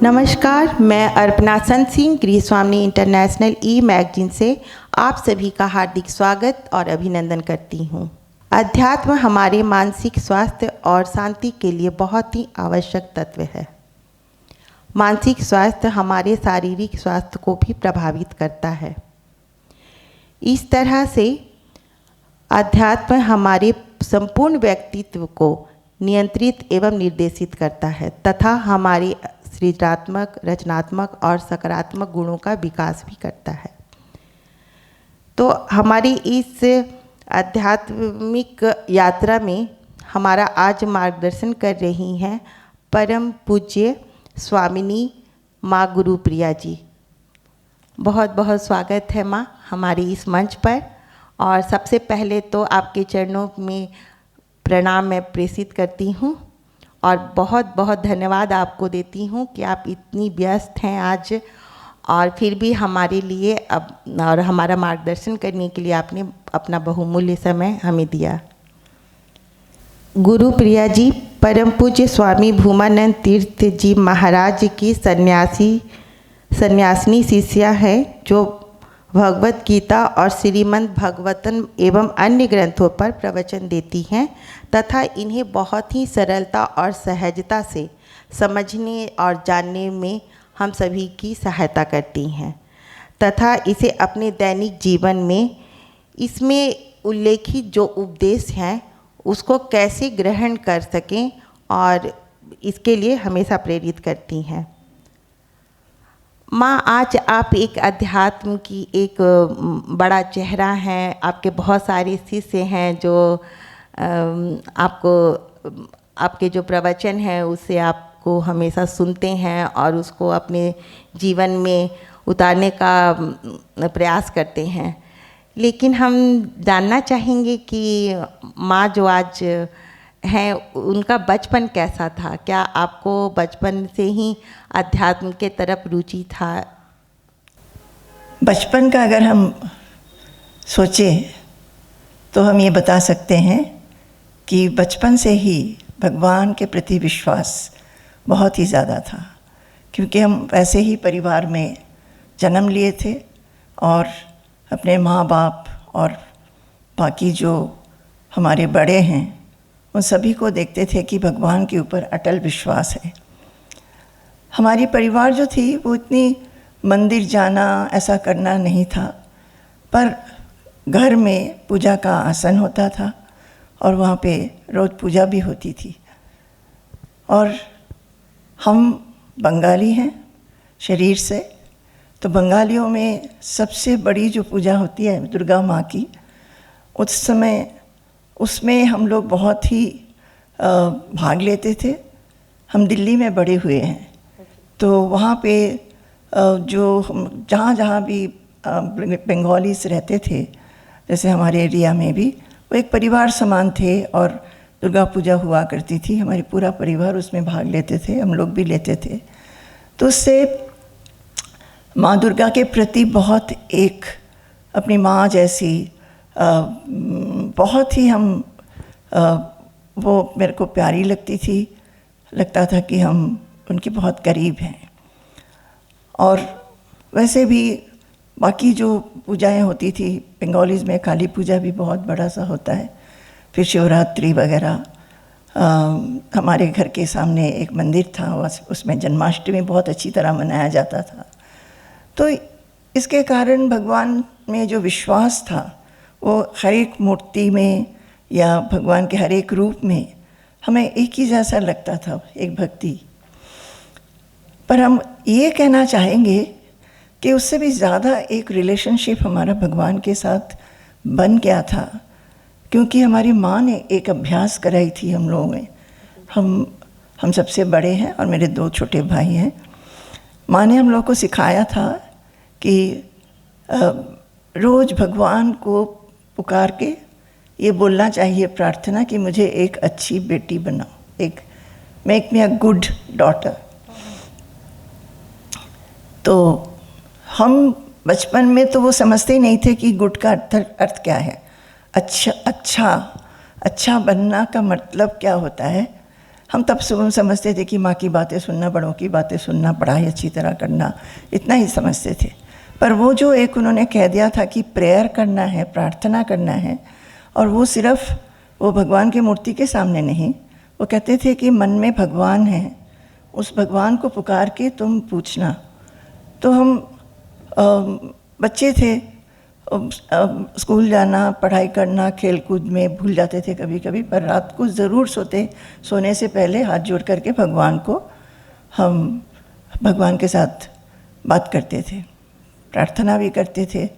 नमस्कार, मैं अर्पणा संत Singh गृहस्वामिनी international e magazine से आप सभी का हार्दिक स्वागत और अभिनंदन करती हूँ। अध्यात्म हमारे मानसिक स्वास्थ्य और शांति के लिए बहुत ही आवश्यक तत्व है। मानसिक स्वास्थ्य हमारे शारीरिक स्वास्थ्य को भी प्रभावित करता है। इस तरह से अध्यात्म हमारे संपूर्ण व्यक्तित्व को नियंत्रित एवं निर्देशित करता है तथा हमारे सृजनात्मक, रचनात्मक और सकारात्मक गुणों का विकास भी करता है। तो हमारी इस आध्यात्मिक यात्रा में हमारा आज मार्गदर्शन कर रही हैं परम पूज्य स्वामिनी माँ गुरुप्रिया जी। बहुत बहुत स्वागत है माँ हमारे इस मंच पर। और सबसे पहले तो आपके चरणों में प्रणाम मैं प्रेषित करती हूँ और बहुत बहुत धन्यवाद आपको देती हूँ कि आप इतनी व्यस्त हैं आज और फिर भी हमारे लिए और हमारा मार्गदर्शन करने के लिए आपने अपना बहुमूल्य समय हमें दिया। गुरुप्रिया जी परम पूज्य स्वामी भूमानंद तीर्थ जी महाराज की सन्यासिनी शिष्या है जो भगवत गीता और श्रीमद् भगवतम एवं अन्य ग्रंथों पर प्रवचन देती हैं तथा इन्हें बहुत ही सरलता और सहजता से समझने और जानने में हम सभी की सहायता करती हैं तथा इसे अपने दैनिक जीवन में इसमें उल्लेखित जो उपदेश हैं उसको कैसे ग्रहण कर सकें और इसके लिए हमेशा प्रेरित करती हैं। माँ, आज आप एक अध्यात्म की एक बड़ा चेहरा हैं। आपके बहुत सारे शिष्य हैं जो आपके जो प्रवचन हैं उससे आपको हमेशा सुनते हैं और उसको अपने जीवन में उतारने का प्रयास करते हैं। लेकिन हम जानना चाहेंगे कि माँ जो आज हैं उनका बचपन कैसा था? क्या आपको बचपन से ही अध्यात्म के तरफ रुचि था? बचपन का अगर हम सोचें तो हम ये बता सकते हैं कि बचपन से ही भगवान के प्रति विश्वास बहुत ही ज़्यादा था, क्योंकि हम वैसे ही परिवार में जन्म लिए थे और अपने माँ बाप और बाकी जो हमारे बड़े हैं उन सभी को देखते थे कि भगवान के ऊपर अटल विश्वास है। हमारी परिवार जो थी वो इतनी मंदिर जाना ऐसा करना नहीं था, पर घर में पूजा का आसन होता था और वहाँ पे रोज़ पूजा भी होती थी। और हम बंगाली हैं शरीर से, तो बंगालियों में सबसे बड़ी जो पूजा होती है दुर्गा माँ की, उस समय उसमें हम लोग बहुत ही भाग लेते थे। हम दिल्ली में बड़े हुए हैं, तो वहाँ पे जो जहाँ भी बंगालीस रहते थे, जैसे हमारे एरिया में भी, वो एक परिवार समान थे और दुर्गा पूजा हुआ करती थी। हमारी पूरा परिवार उसमें भाग लेते थे, हम लोग भी लेते थे। तो उससे माँ दुर्गा के प्रति बहुत एक अपनी माँ जैसी बहुत ही हम वो मेरे को प्यारी लगती थी। लगता था कि हम उनके बहुत करीब हैं। और वैसे भी बाकी जो पूजाएं होती थी बंगालीज़ में, काली पूजा भी बहुत बड़ा सा होता है, फिर शिवरात्रि वगैरह। हमारे घर के सामने एक मंदिर था, उसमें जन्माष्टमी बहुत अच्छी तरह मनाया जाता था। तो इसके कारण भगवान में जो विश्वास था वो हर एक मूर्ति में या भगवान के हर एक रूप में हमें एक ही जैसा लगता था, एक भक्ति। पर हम ये कहना चाहेंगे कि उससे भी ज़्यादा एक रिलेशनशिप हमारा भगवान के साथ बन गया था, क्योंकि हमारी माँ ने एक अभ्यास कराई थी हम लोगों में। हम सबसे बड़े हैं और मेरे 2 छोटे भाई हैं। माँ ने हम लोग को सिखाया था कि रोज़ भगवान को पुकार के ये बोलना चाहिए प्रार्थना कि मुझे एक अच्छी बेटी बनाओ, एक make me a good daughter. तो हम बचपन में तो वो समझते ही नहीं थे कि गुड का अर्थ क्या है, अच्छा बनना का मतलब क्या होता है। हम तब समझते थे कि माँ की बातें सुनना, बड़ों की बातें सुनना, पढ़ाई अच्छी तरह करना, इतना ही समझते थे। पर वो जो एक उन्होंने कह दिया था कि प्रेयर करना है, प्रार्थना करना है, और वो सिर्फ वो भगवान की मूर्ति के सामने नहीं, वो कहते थे कि मन में भगवान है, उस भगवान को पुकार के तुम पूछना। तो हम बच्चे थे, स्कूल जाना, पढ़ाई करना, खेल कूद में भूल जाते थे कभी कभी, पर रात को ज़रूर सोने से पहले हाथ जोड़ करके हम भगवान के साथ बात करते थे, प्रार्थना भी करते थे।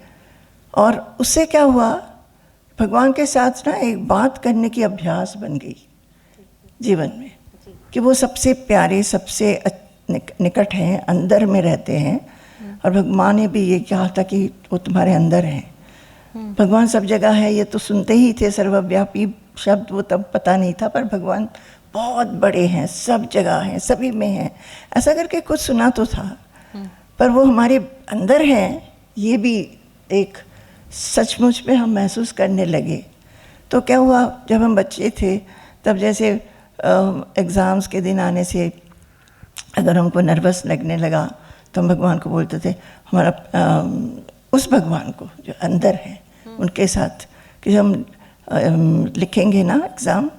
और उससे क्या हुआ, भगवान के साथ ना एक बात करने की अभ्यास बन गई जीवन में, कि वो सबसे प्यारे, सबसे निकट हैं, अंदर में रहते हैं। और भगवान ने भी ये कहा था कि वो तुम्हारे अंदर है। भगवान सब जगह है, ये तो सुनते ही थे, सर्वव्यापी शब्द वो तब पता नहीं था, पर भगवान बहुत बड़े हैं, सब जगह हैं, सभी में हैं, ऐसा करके कुछ सुना तो था, पर वो हमारे अंदर हैं, ये भी एक सचमुच में हम महसूस करने लगे। तो क्या हुआ, जब हम बच्चे थे तब जैसे एग्ज़ाम्स के दिन आने से अगर हमको नर्वस लगने लगा तो हम भगवान को बोलते थे, हमारा उस भगवान को जो अंदर है उनके साथ, कि हम लिखेंगे ना एग्ज़ाम,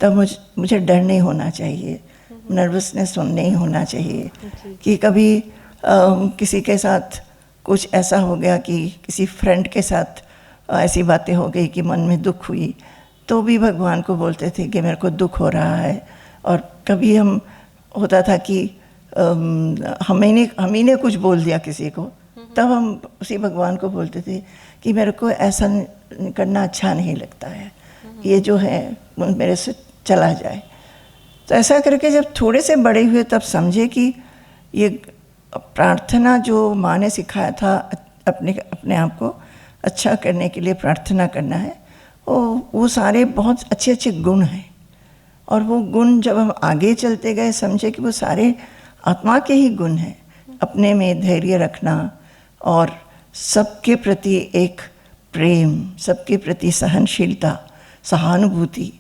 तब मुझे डर नहीं होना चाहिए, नर्वसनेस नहीं होना चाहिए, कि कभी किसी के साथ कुछ ऐसा हो गया कि किसी फ्रेंड के साथ ऐसी बातें हो गई कि मन में दुख हुई, तो भी भगवान को बोलते थे कि मेरे को दुख हो रहा है। और कभी होता था कि हम ही ने कुछ बोल दिया किसी को, तब हम उसी भगवान को बोलते थे कि मेरे को ऐसा करना अच्छा नहीं लगता है, ये जो है मेरे से चला जाए। तो ऐसा करके जब थोड़े से बड़े हुए तब समझे कि ये प्रार्थना जो माँ ने सिखाया था, अपने आप को अच्छा करने के लिए प्रार्थना करना है, वो सारे बहुत अच्छे अच्छे गुण हैं। और वो गुण जब हम आगे चलते गए समझे कि वो सारे आत्मा के ही गुण हैं, अपने में धैर्य रखना और सबके प्रति एक प्रेम, सबके प्रति सहनशीलता, सहानुभूति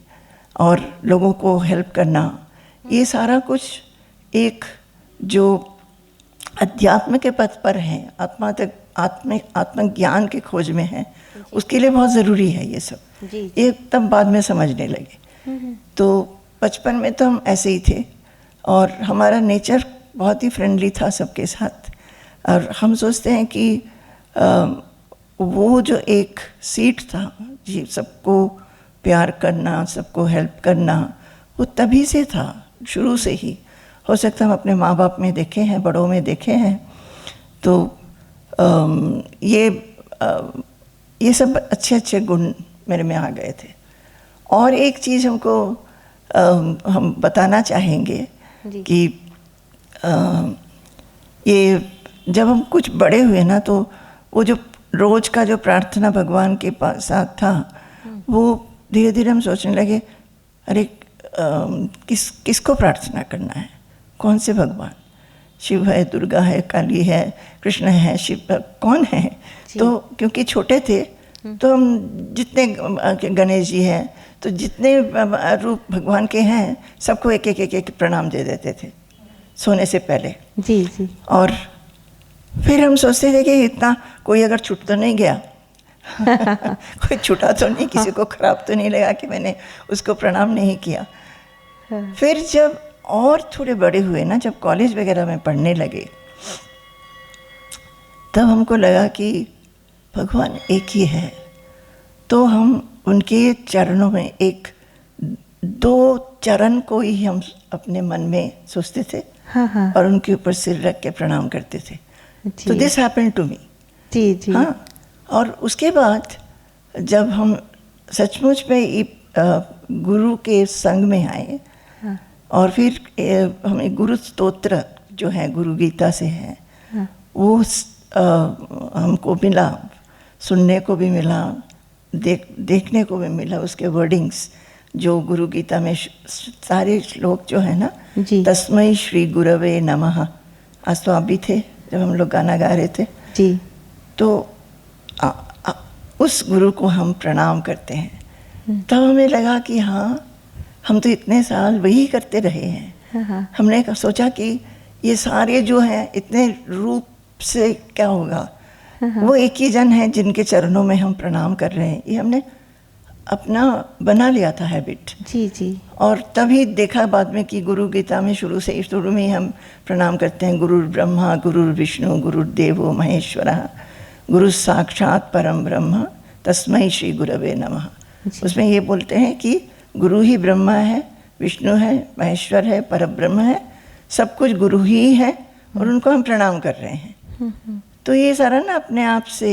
और लोगों को हेल्प करना, ये सारा कुछ एक जो अध्यात्म के पथ पर है, आत्मज्ञान के खोज में है, उसके लिए बहुत ज़रूरी है ये सब। ये तब बाद में समझने लगे। तो बचपन में तो हम ऐसे ही थे और हमारा नेचर बहुत ही फ्रेंडली था सबके साथ, और हम सोचते हैं कि वो जो एक सीट था जी, सबको प्यार करना, सबको हेल्प करना, वो तभी से था, शुरू से ही। हो सकता है हम अपने माँ बाप में देखे हैं, बड़ों में देखे हैं। तो ये सब अच्छे अच्छे गुण मेरे में आ गए थे। और एक चीज़ हमको हम बताना चाहेंगे कि ये जब हम कुछ बड़े हुए ना, तो वो जो रोज़ का जो प्रार्थना भगवान के पास साथ था, वो धीरे धीरे हम सोचने लगे, अरे किसको प्रार्थना करना है, कौन से भगवान, शिव है, दुर्गा है, काली है, कृष्ण है, शिव कौन है। तो क्योंकि छोटे थे तो हम जितने गणेश जी हैं, तो जितने रूप भगवान के हैं सबको एक एक प्रणाम दे देते थे सोने से पहले। जी जी। और फिर हम सोचते थे कि इतना कोई अगर छूट तो नहीं गया कोई छूटा तो नहीं, किसी को खराब तो नहीं लगा कि मैंने उसको प्रणाम नहीं किया। फिर जब और थोड़े बड़े हुए ना, जब कॉलेज वगैरह में पढ़ने लगे, तब हमको लगा कि भगवान एक ही है। तो हम उनके चरणों में एक दो चरण को ही हम अपने मन में सोचते थे, हाँ। और उनके ऊपर सिर रख के प्रणाम करते थे। तो दिस हैपेंड टू मी। जी जी। हाँ। और उसके बाद जब हम सचमुच में गुरु के संग में आए, हाँ। और फिर हमें गुरु स्तोत्र जो है गुरु गीता से है, हाँ। वो हमको मिला, सुनने को भी मिला, देखने को भी मिला। उसके वर्डिंग्स जो गुरु गीता में सारे श्लोक जो है ना, तस्मै श्री गुरवे नमः, आज तो आप भी थे जब हम लोग गाना गा रहे थे जी। तो उस गुरु को हम प्रणाम करते हैं। तब हमें लगा कि हाँ, हम तो इतने साल वही करते रहे हैं। हमने सोचा कि ये सारे जो हैं इतने रूप से क्या होगा, वो एक ही जन है जिनके चरणों में हम प्रणाम कर रहे हैं। ये हमने अपना बना लिया था हैबिट। जी जी। और तभी देखा बाद में कि गुरु गीता में शुरू में ही हम प्रणाम करते हैं, गुरु ब्रह्मा गुरु विष्णु गुरुर्देवो महेश्वरः गुरु साक्षात परम ब्रह्म तस्मै श्री गुरवे नमः। उसमें ये बोलते हैं कि गुरु ही ब्रह्मा है, विष्णु है, महेश्वर है, परब्रह्म है, सब कुछ गुरु ही है और उनको हम प्रणाम कर रहे हैं। तो ये सारा ना अपने आप से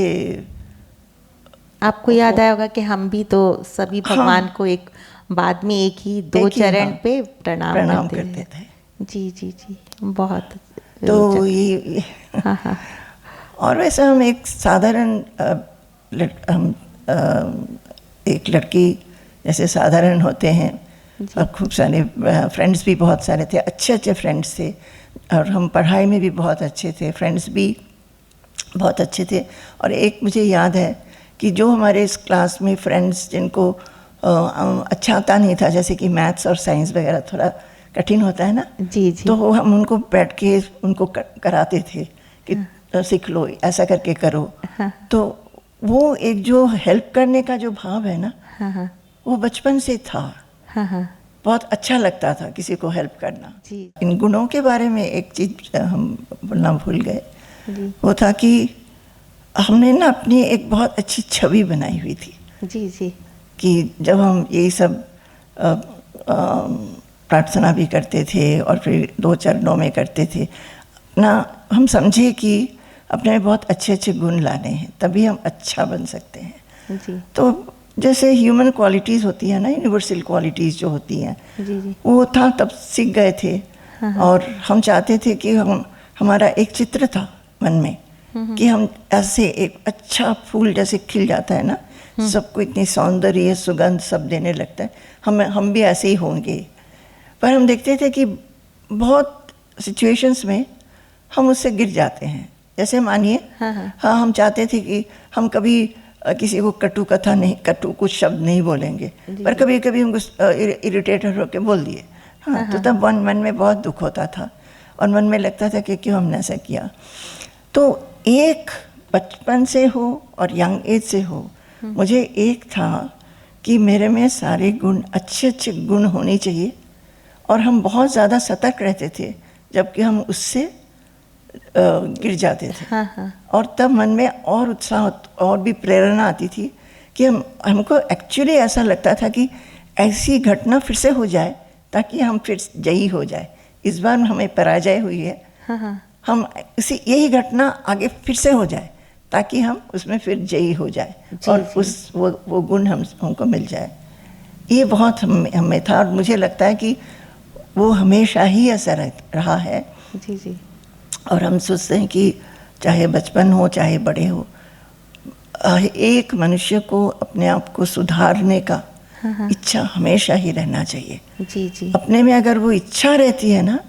आपको याद आया होगा कि हम भी तो सभी भगवान को एक बाद में एक ही दो चरण पे प्रणाम करते थे। जी जी जी, बहुत। तो ये हाँ। और वैसे हम एक साधारण एक लड़की जैसे साधारण होते हैं, और खूब सारे फ्रेंड्स भी बहुत सारे थे, अच्छे अच्छे फ्रेंड्स थे, और हम पढ़ाई में भी बहुत अच्छे थे, फ्रेंड्स भी बहुत अच्छे थे। और एक मुझे याद है कि जो हमारे इस क्लास में फ्रेंड्स जिनको अच्छा आता नहीं था, जैसे कि मैथ्स और साइंस वगैरह थोड़ा कठिन होता है ना, जी जी, तो हम उनको बैठ के उनको कराते थे कि सीख लो, ऐसा करके करो। तो वो एक जो हेल्प करने का जो भाव है ना, वो बचपन से था। बहुत अच्छा लगता था किसी को हेल्प करना। इन गुणों के बारे में एक चीज़ हम बोलना भूल गए, वो था कि हमने ना अपनी एक बहुत अच्छी छवि बनाई हुई थी। जी जी, कि जब हम यही सब प्रार्थना भी करते थे और फिर 2 चरणों में करते थे ना, हम समझे कि अपने में बहुत अच्छे अच्छे गुण लाने हैं, तभी हम अच्छा बन सकते हैं। जी। तो जैसे ह्यूमन क्वालिटीज़ होती हैं ना, यूनिवर्सल क्वालिटीज़ जो होती हैं, जी जी, वो था तब सीख गए थे। और हम चाहते थे कि हमारा एक चित्र था मन में कि हम ऐसे एक अच्छा फूल जैसे खिल जाता है ना, सबको इतनी सौंदर्य सुगंध सब देने लगता है, हम भी ऐसे ही होंगे। पर हम देखते थे कि बहुत सिचुएशंस में हम उससे गिर जाते हैं। जैसे मानिए, हाँ, हम चाहते थे कि हम कभी किसी को कटु कुछ शब्द नहीं बोलेंगे, पर कभी कभी हम इरिटेटेड होकर बोल दिए। हाँ, तो तब मन में बहुत दुख होता था और मन में लगता था कि क्यों हमने ऐसा किया। तो एक बचपन से हो और यंग एज से हो, मुझे एक था कि मेरे में सारे गुण, अच्छे अच्छे गुण होने चाहिए, और हम बहुत ज़्यादा सतर्क रहते थे जबकि हम उससे गिर जाते थे। और तब मन में और उत्साह और भी प्रेरणा आती थी कि हमको एक्चुअली ऐसा लगता था कि ऐसी घटना फिर से हो जाए ताकि हम फिर जयी हो जाए। इस बार हमें पराजय हुई है, हम यही घटना आगे फिर से हो जाए ताकि हम उसमें फिर जयी हो जाए और वो गुण हमको मिल जाए। ये बहुत हमें था, और मुझे लगता है कि वो हमेशा ही ऐसा रहा है। जी जी। और हम सोचते हैं कि चाहे बचपन हो चाहे बड़े हो, एक मनुष्य को अपने आप को सुधारने का इच्छा हमेशा ही रहना चाहिए। जी जी। अपने में अगर वो इच्छा रहती है ना,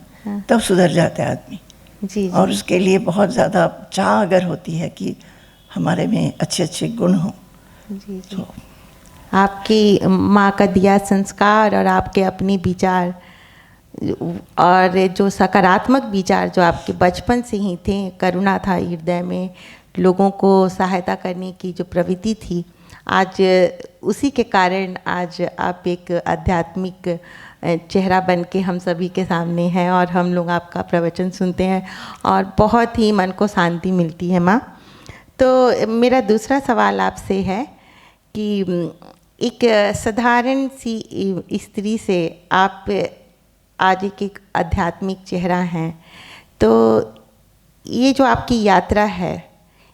तब सुधर जाता है आदमी। जी। और उसके लिए बहुत ज़्यादा चाह अगर होती है कि हमारे में अच्छे अच्छे गुण हों। जी जी। तो आपकी माँ का दिया संस्कार और आपके अपने विचार और जो सकारात्मक विचार जो आपके बचपन से ही थे, करुणा था हृदय में, लोगों को सहायता करने की जो प्रवृत्ति थी, आज उसी के कारण आज आप एक आध्यात्मिक चेहरा बन के हम सभी के सामने हैं और हम लोग आपका प्रवचन सुनते हैं और बहुत ही मन को शांति मिलती है माँ। तो मेरा दूसरा सवाल आपसे है कि एक साधारण सी स्त्री से आप आज एक आध्यात्मिक चेहरा हैं, तो ये जो आपकी यात्रा है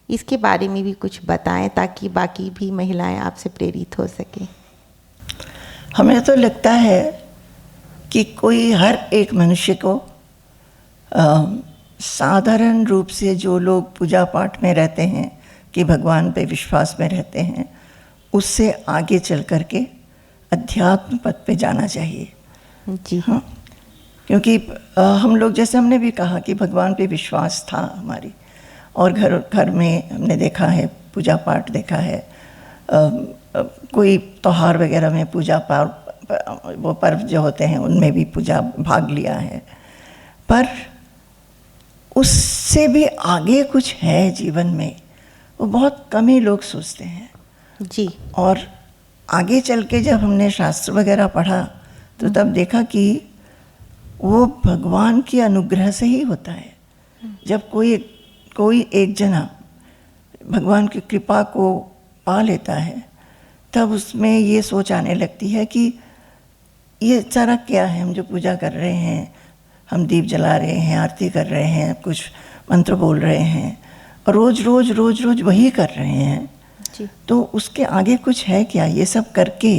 इसके बारे में भी कुछ बताएं ताकि बाकी भी महिलाएं आपसे प्रेरित हो सकें। हमें तो लगता है कि कोई हर एक मनुष्य को साधारण रूप से जो लोग पूजा पाठ में रहते हैं, कि भगवान पे विश्वास में रहते हैं, उससे आगे चल कर के अध्यात्म पथ पे जाना चाहिए। जी हाँ, क्योंकि हम लोग, जैसे हमने भी कहा कि भगवान पे विश्वास था हमारी, और घर में हमने देखा है पूजा पाठ देखा है, कोई त्योहार वगैरह में पूजा वो पर्व जो होते हैं उनमें भी पूजा भाग लिया है, पर उससे भी आगे कुछ है जीवन में, वो बहुत कम ही लोग सोचते हैं जी। और आगे चल के जब हमने शास्त्र वगैरह पढ़ा तो तब देखा कि वो भगवान की अनुग्रह से ही होता है। जब कोई एक जना भगवान की कृपा को पा लेता है, तब उसमें ये सोच आने लगती है कि ये सारा क्या है, हम जो पूजा कर रहे हैं, हम दीप जला रहे हैं, आरती कर रहे हैं, कुछ मंत्र बोल रहे हैं और रोज रोज रोज रोज वही कर रहे हैं जी। तो उसके आगे कुछ है क्या? ये सब करके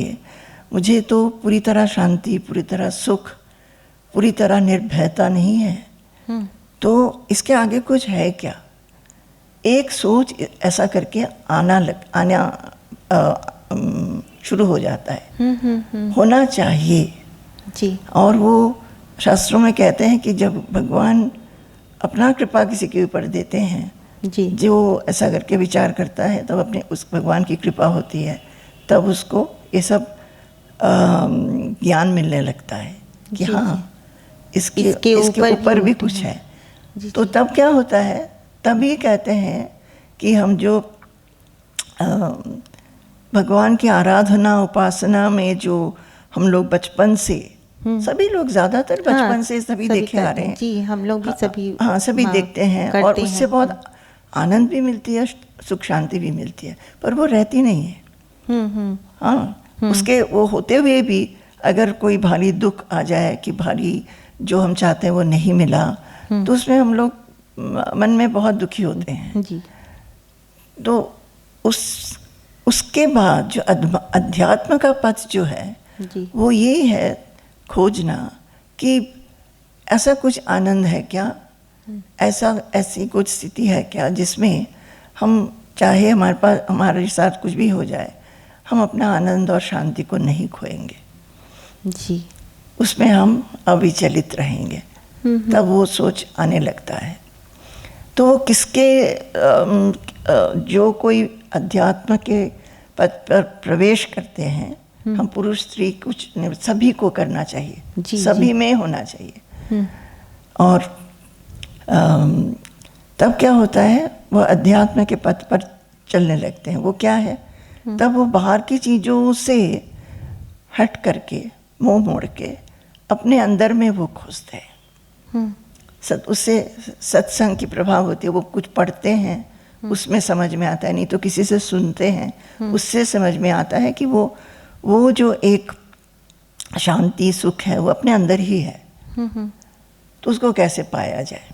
मुझे तो पूरी तरह शांति, पूरी तरह सुख, पूरी तरह निर्भयता नहीं है, तो इसके आगे कुछ है क्या? एक सोच ऐसा करके आना शुरू हो जाता है। होना चाहिए जी। और वो शास्त्रों में कहते हैं कि जब भगवान अपना कृपा किसी के ऊपर देते हैं, जी। जो ऐसा करके विचार करता है तब अपने उस भगवान की कृपा होती है, तब उसको ये सब ज्ञान मिलने लगता है कि जी, हाँ इसके ऊपर ऊपर भी कुछ है। तो तब क्या होता है, तभी कहते हैं कि हम जो भगवान की आराधना उपासना में जो हम लोग बचपन से, सभी लोग ज़्यादातर बचपन से सभी देखे आ रहे हैं जी, हम लोग भी सभी सभी देखते हैं और उससे बहुत आनंद भी मिलती है, सुख शांति भी मिलती है, पर वो रहती नहीं है। हाँ, उसके वो होते हुए भी अगर कोई भारी दुख आ जाए कि भारी जो हम चाहते हैं वो नहीं मिला, तो उसमें हम लोग मन में बहुत दुखी होते हैं जी। तो उसके बाद जो अध्यात्म का पथ जो है जी। वो यही है खोजना कि ऐसा कुछ आनंद है क्या, ऐसी कुछ स्थिति है क्या जिसमें हम चाहे हमारे साथ कुछ भी हो जाए, हम अपना आनंद और शांति को नहीं खोएंगे जी। उसमें हम अविचलित रहेंगे। तब वो सोच आने लगता है। तो किसके जो कोई अध्यात्म के पथ पर प्रवेश करते हैं, हम पुरुष स्त्री कुछ सभी को करना चाहिए, सभी में होना चाहिए। और तब क्या होता है, वो अध्यात्म के पथ पर चलने लगते हैं। वो क्या है, तब वो बाहर की चीज़ों से हट करके, मुंह मोड़ के अपने अंदर में वो खोजते हैं। उससे सत्संग की प्रभाव होती है। वो कुछ पढ़ते हैं, उसमें समझ में आता है, नहीं तो किसी से सुनते हैं, उससे समझ में आता है कि वो जो एक शांति सुख है वो अपने अंदर ही है। तो उसको कैसे पाया जाए,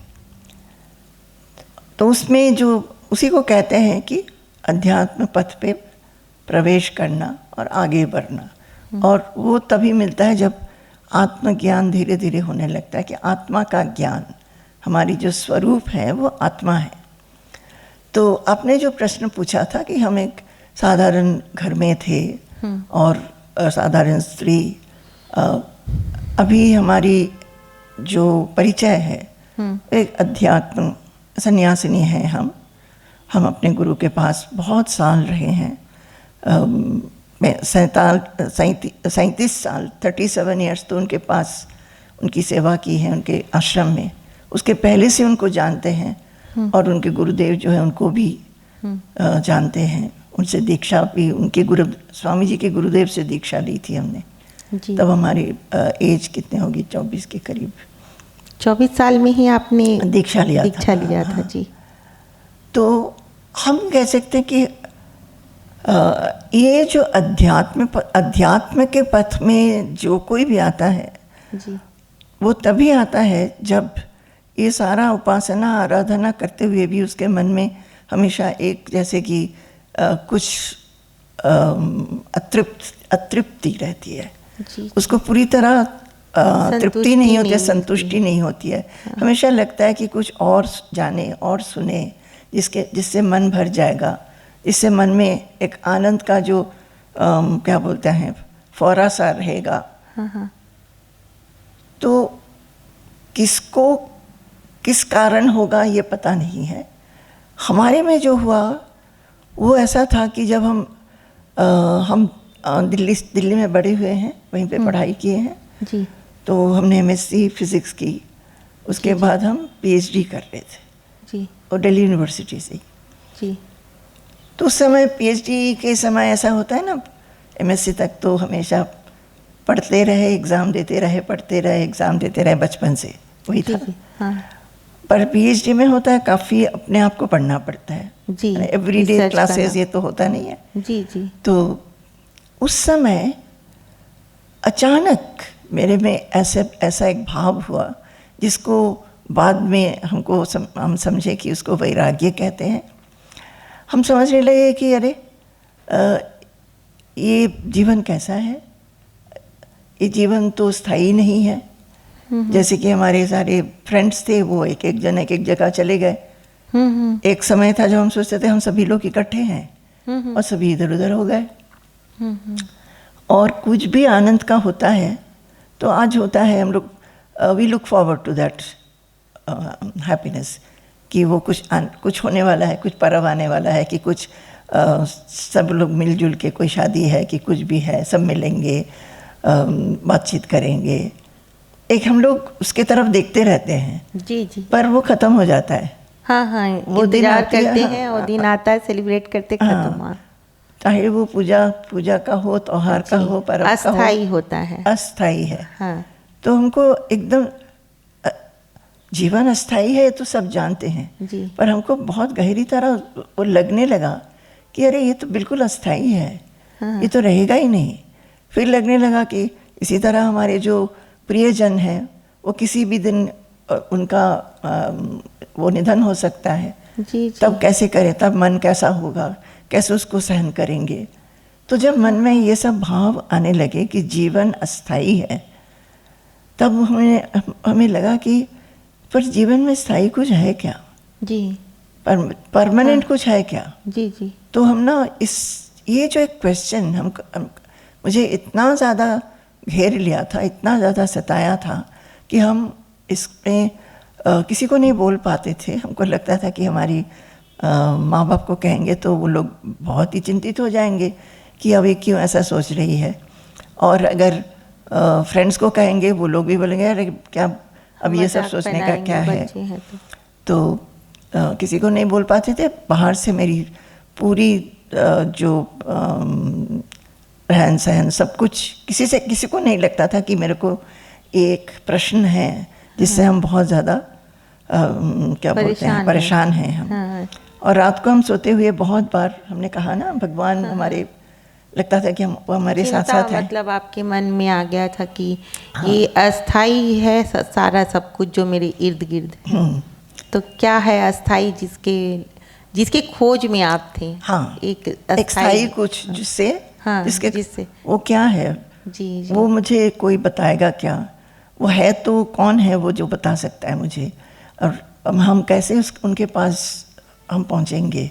तो उसमें जो उसी को कहते हैं कि अध्यात्म पथ पे प्रवेश करना और आगे बढ़ना। और वो तभी मिलता है जब आत्मज्ञान धीरे धीरे होने लगता है कि आत्मा का ज्ञान, हमारी जो स्वरूप है वो आत्मा है। तो आपने जो प्रश्न पूछा था कि हम एक साधारण घर में थे और साधारण स्त्री, अभी हमारी जो परिचय है एक अध्यात्म सन्यासिनी है। हम अपने गुरु के पास बहुत साल रहे हैं। मैं 37 साल 37 ईयर्स तो उनके पास उनकी सेवा की है, उनके आश्रम में। उसके पहले से उनको जानते हैं और उनके गुरुदेव जो है उनको भी जानते हैं। उनसे दीक्षा भी, उनके गुरु स्वामी जी के गुरुदेव से दीक्षा ली थी हमने जी। तब हमारी एज कितने होगी, 24 के करीब। 24 साल में ही आपने दीक्षा लिया था जी। तो हम कह सकते हैं कि ये जो अध्यात्म के पथ में जो कोई भी आता है जी, वो तभी आता है जब ये सारा उपासना आराधना करते हुए भी उसके मन में हमेशा एक जैसे कि कुछ अतृप्ति रहती है जी। उसको पूरी तरह तृप्ति नहीं होती है, संतुष्टि नहीं होती है। हमेशा लगता है कि कुछ और जाने और सुने, जिससे मन भर जाएगा, इससे मन में एक आनंद का जो क्या बोलते हैं फौरा सा रहेगा। तो किस कारण होगा ये पता नहीं है। हमारे में जो हुआ वो ऐसा था कि जब हम दिल्ली में बड़े हुए हैं, वहीं पे पढ़ाई किए हैं। जी तो हमने MSc फिज़िक्स की, उसके बाद हम PhD कर रहे थे जी और दिल्ली यूनिवर्सिटी से। जी तो उस समय PhD के समय ऐसा होता है ना, MSc तक तो हमेशा पढ़ते रहे, एग्ज़ाम देते रहे, पढ़ते रहे, एग्ज़ाम देते रहे, बचपन से वही था। हाँ पर PhD में होता है काफ़ी अपने आप को पढ़ना पड़ता है जी, एवरीडे research क्लासेस, करना। ये तो होता नहीं है। जी जी तो उस समय अचानक मेरे में ऐसा एक भाव हुआ जिसको बाद में हम समझे कि उसको वैराग्य कहते हैं। हम समझने लगे कि अरे ये जीवन कैसा है, ये जीवन तो स्थायी नहीं है। जैसे कि हमारे सारे फ्रेंड्स थे, वो एक एक जगह चले गए। एक समय था जब हम सोचते थे हम सभी लोग इकट्ठे हैं और सभी इधर उधर हो गए। और कुछ भी आनंद का होता है तो आज होता है, हम लोग we look forward to that happiness कि वो कुछ होने वाला है, कुछ पर्व आने वाला है, कि कुछ सब लोग मिलजुल के कोई शादी है कि कुछ भी है, सब मिलेंगे, बातचीत करेंगे। एक हम लोग उसके तरफ देखते रहते हैं जी जी पर वो ख़त्म हो जाता है। हाँ हाँ, वो दिन इंतजार आती है, करते हाँ, हैं और दिन आता है, सेलिब्रेट करते, हाँ, खत्म हुआ। चाहे वो पूजा का हो, त्योहार का हो, पर्व का हो, अस्थाई होता है। अस्थाई है। हाँ तो हमको एकदम जीवन अस्थाई है तो सब जानते हैं जी पर हमको बहुत गहरी तरह वो लगने लगा कि अरे ये तो बिल्कुल अस्थाई है। हाँ। ये तो रहेगा ही नहीं। फिर लगने लगा कि इसी तरह हमारे जो प्रियजन हैं वो किसी भी दिन उनका वो निधन हो सकता है। जी तब कैसे करें, तब मन कैसा होगा, कैसे उसको सहन करेंगे। तो जब मन में ये सब भाव आने लगे कि जीवन अस्थाई है, तब हमें लगा कि पर जीवन में स्थायी कुछ है क्या, जी परमानेंट कुछ है क्या। जी जी तो हम ना ये जो एक क्वेश्चन मुझे इतना ज़्यादा घेर लिया था, इतना ज़्यादा सताया था कि हम इसमें किसी को नहीं बोल पाते थे। हमको लगता था कि हमारी माँ बाप को कहेंगे तो वो लोग बहुत ही चिंतित हो जाएंगे कि अब ये क्यों ऐसा सोच रही है, और अगर फ्रेंड्स को कहेंगे वो लोग भी बोलेंगे अरे क्या अब ये सब सोचने का क्या है। तो किसी को नहीं बोल पाते थे। बाहर से मेरी पूरी जो रहन सहन सब कुछ किसी को नहीं लगता था कि मेरे को एक प्रश्न है जिससे हम बहुत ज़्यादा क्या बोलते हैं, परेशान हैं हम। हाँ। और रात को हम सोते हुए बहुत बार हमने कहा ना, भगवान हमारे लगता था कि वो हमारे साथ साथ है। मतलब आपके मन में आ गया था कि हाँ, ये अस्थाई है सारा सब कुछ जो मेरे इर्द गिर्द है। तो क्या है अस्थाई जिसके खोज में आप थे? हाँ, एक अस्थाई कुछ जिससे हाँ, जिससे वो क्या है जी, वो मुझे कोई बताएगा क्या, वो है तो कौन है वो जो बता सकता है मुझे, और हम कैसे उनके पास हम पहुँचेंगे।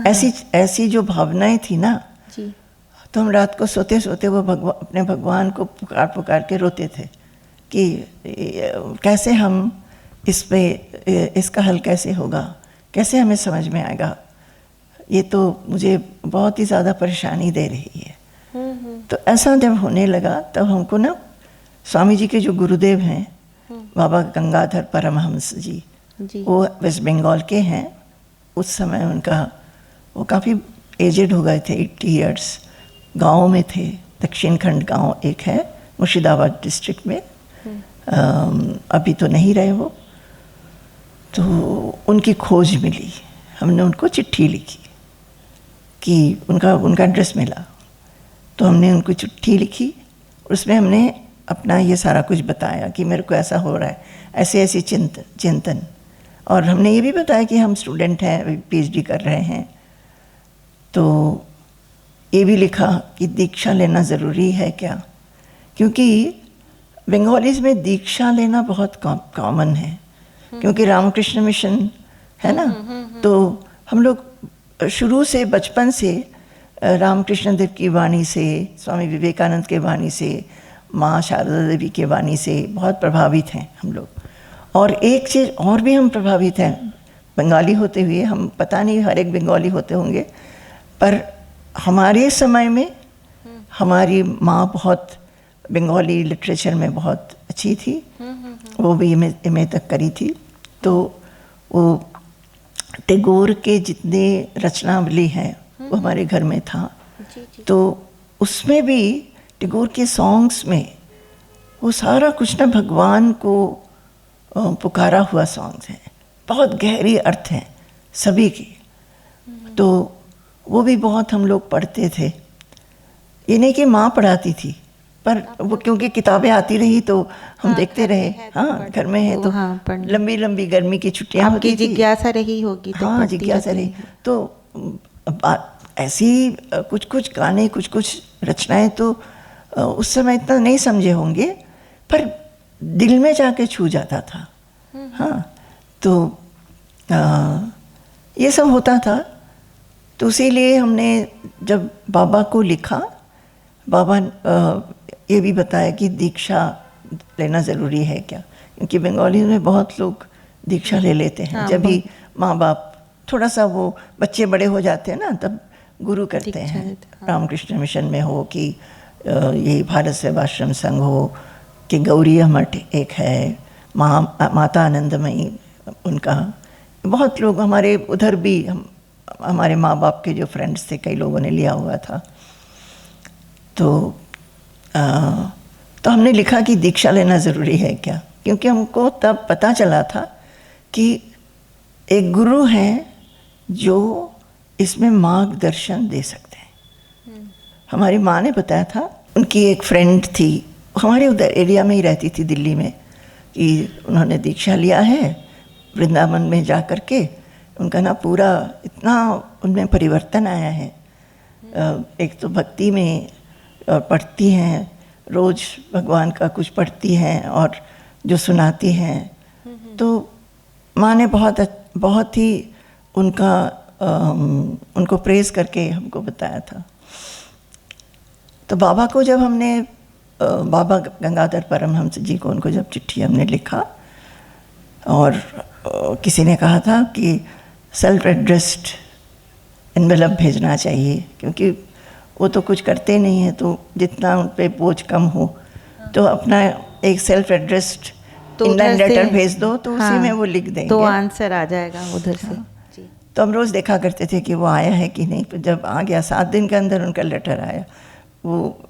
ऐसी जो भावनाएं थी ना जी। तो हम रात को सोते सोते वो अपने भगवान को पुकार के रोते थे कि कैसे हम इसका हल कैसे होगा, कैसे हमें समझ में आएगा। ये तो मुझे बहुत ही ज़्यादा परेशानी दे रही है। तो ऐसा जब होने लगा तब हमको ना स्वामी जी के जो गुरुदेव हैं बाबा गंगाधर परमहंस जी, वो वेस्ट बंगाल के हैं। उस समय वो काफ़ी एजेड हो गए थे, 80 इयर्स। गाँव में थे, दक्षिण खंड गाँव एक है मुर्शिदाबाद डिस्ट्रिक्ट में। अभी तो नहीं रहे वो। तो उनकी खोज मिली, हमने उनको चिट्ठी लिखी कि उनका एड्रेस मिला। तो हमने उनको चिट्ठी लिखी, उसमें हमने अपना ये सारा कुछ बताया कि मेरे को ऐसा हो रहा है, ऐसे चिंतन। और हमने ये भी बताया कि हम स्टूडेंट हैं, PhD कर रहे हैं। तो ये भी लिखा कि दीक्षा लेना ज़रूरी है क्या, क्योंकि बंगालीज़ में दीक्षा लेना बहुत कॉमन है, क्योंकि रामकृष्ण मिशन है ना। तो हम लोग शुरू से बचपन से रामकृष्ण देव की वाणी से, स्वामी विवेकानंद के वाणी से, माँ शारदा देवी के वाणी से बहुत प्रभावित हैं हम लोग। और एक चीज़ और भी हम प्रभावित हैं बंगाली होते हुए, हम पता नहीं हर एक बंगाली होते होंगे, पर हमारे समय में हमारी माँ बहुत बंगाली लिटरेचर में बहुत अच्छी थी, वो भी एमए तक करी थी। तो वो टैगोर के जितने रचनावली हैं वो हमारे घर में था। तो उसमें भी टैगोर के सॉन्ग्स में वो सारा कुछ ना भगवान को पुकारा हुआ सॉन्ग्स हैं, बहुत गहरी अर्थ हैं सभी की। तो वो भी बहुत हम लोग पढ़ते थे। ये नहीं कि माँ पढ़ाती थी, पर वो क्योंकि किताबें आती रही तो हम देखते रहे। हाँ, घर में है तो लंबी लंबी गर्मी की छुट्टियाँ होती थी। जिज्ञासा रही होगी तो हाँ, जिज्ञासा रही। तो ऐसी कुछ कुछ गाने, कुछ कुछ रचनाएं तो उस समय इतना नहीं समझे होंगे, पर दिल में जाके छू जाता था। हाँ, तो ये सब होता था। तो इसीलिए हमने जब बाबा को लिखा, बाबा ये भी बताया कि दीक्षा लेना ज़रूरी है क्या, क्योंकि बंगाली में बहुत लोग दीक्षा ले लेते हैं। हाँ, जब भी माँ बाप थोड़ा सा वो बच्चे बड़े हो जाते हैं ना, तब गुरु करते हैं। हाँ। रामकृष्ण मिशन में हो कि ये भारत सेवाश्रम संघ हो कि गौरी मठ एक है, माता आनंदमयी उनका, बहुत लोग हमारे उधर भी हमारे माँ बाप के जो फ्रेंड्स थे कई लोगों ने लिया हुआ था। तो हमने लिखा कि दीक्षा लेना ज़रूरी है क्या, क्योंकि हमको तब पता चला था कि एक गुरु हैं जो इसमें मार्गदर्शन दे सकते हैं। हमारी माँ ने बताया था, उनकी एक फ्रेंड थी हमारे उधर एरिया में ही रहती थी दिल्ली में, कि उन्होंने दीक्षा लिया है वृंदावन में जा कर के। उनका ना पूरा इतना उनमें परिवर्तन आया है। एक तो भक्ति में पढ़ती हैं, रोज़ भगवान का कुछ पढ़ती हैं और जो सुनाती हैं। तो माँ ने बहुत ही उनको प्रेज़ करके हमको बताया था। तो बाबा को जब हमने बाबा गंगाधर परमहंस जी को, उनको जब चिट्ठी हमने लिखा, और किसी ने कहा था कि सेल्फ एड्रेस्ड एनवेलप भेजना चाहिए, क्योंकि वो तो कुछ करते नहीं हैं, तो जितना उन पर बोझ कम हो, तो अपना एक सेल्फ एड्रेस्ड इंडियन लेटर भेज दो, तो उसी में वो लिख देंगे, तो आंसर आ जाएगा उधर से। जी। तो हम रोज़ देखा करते थे कि वो आया है कि नहीं। तो जब आ गया 7 दिन के अंदर उनका लेटर आया, वो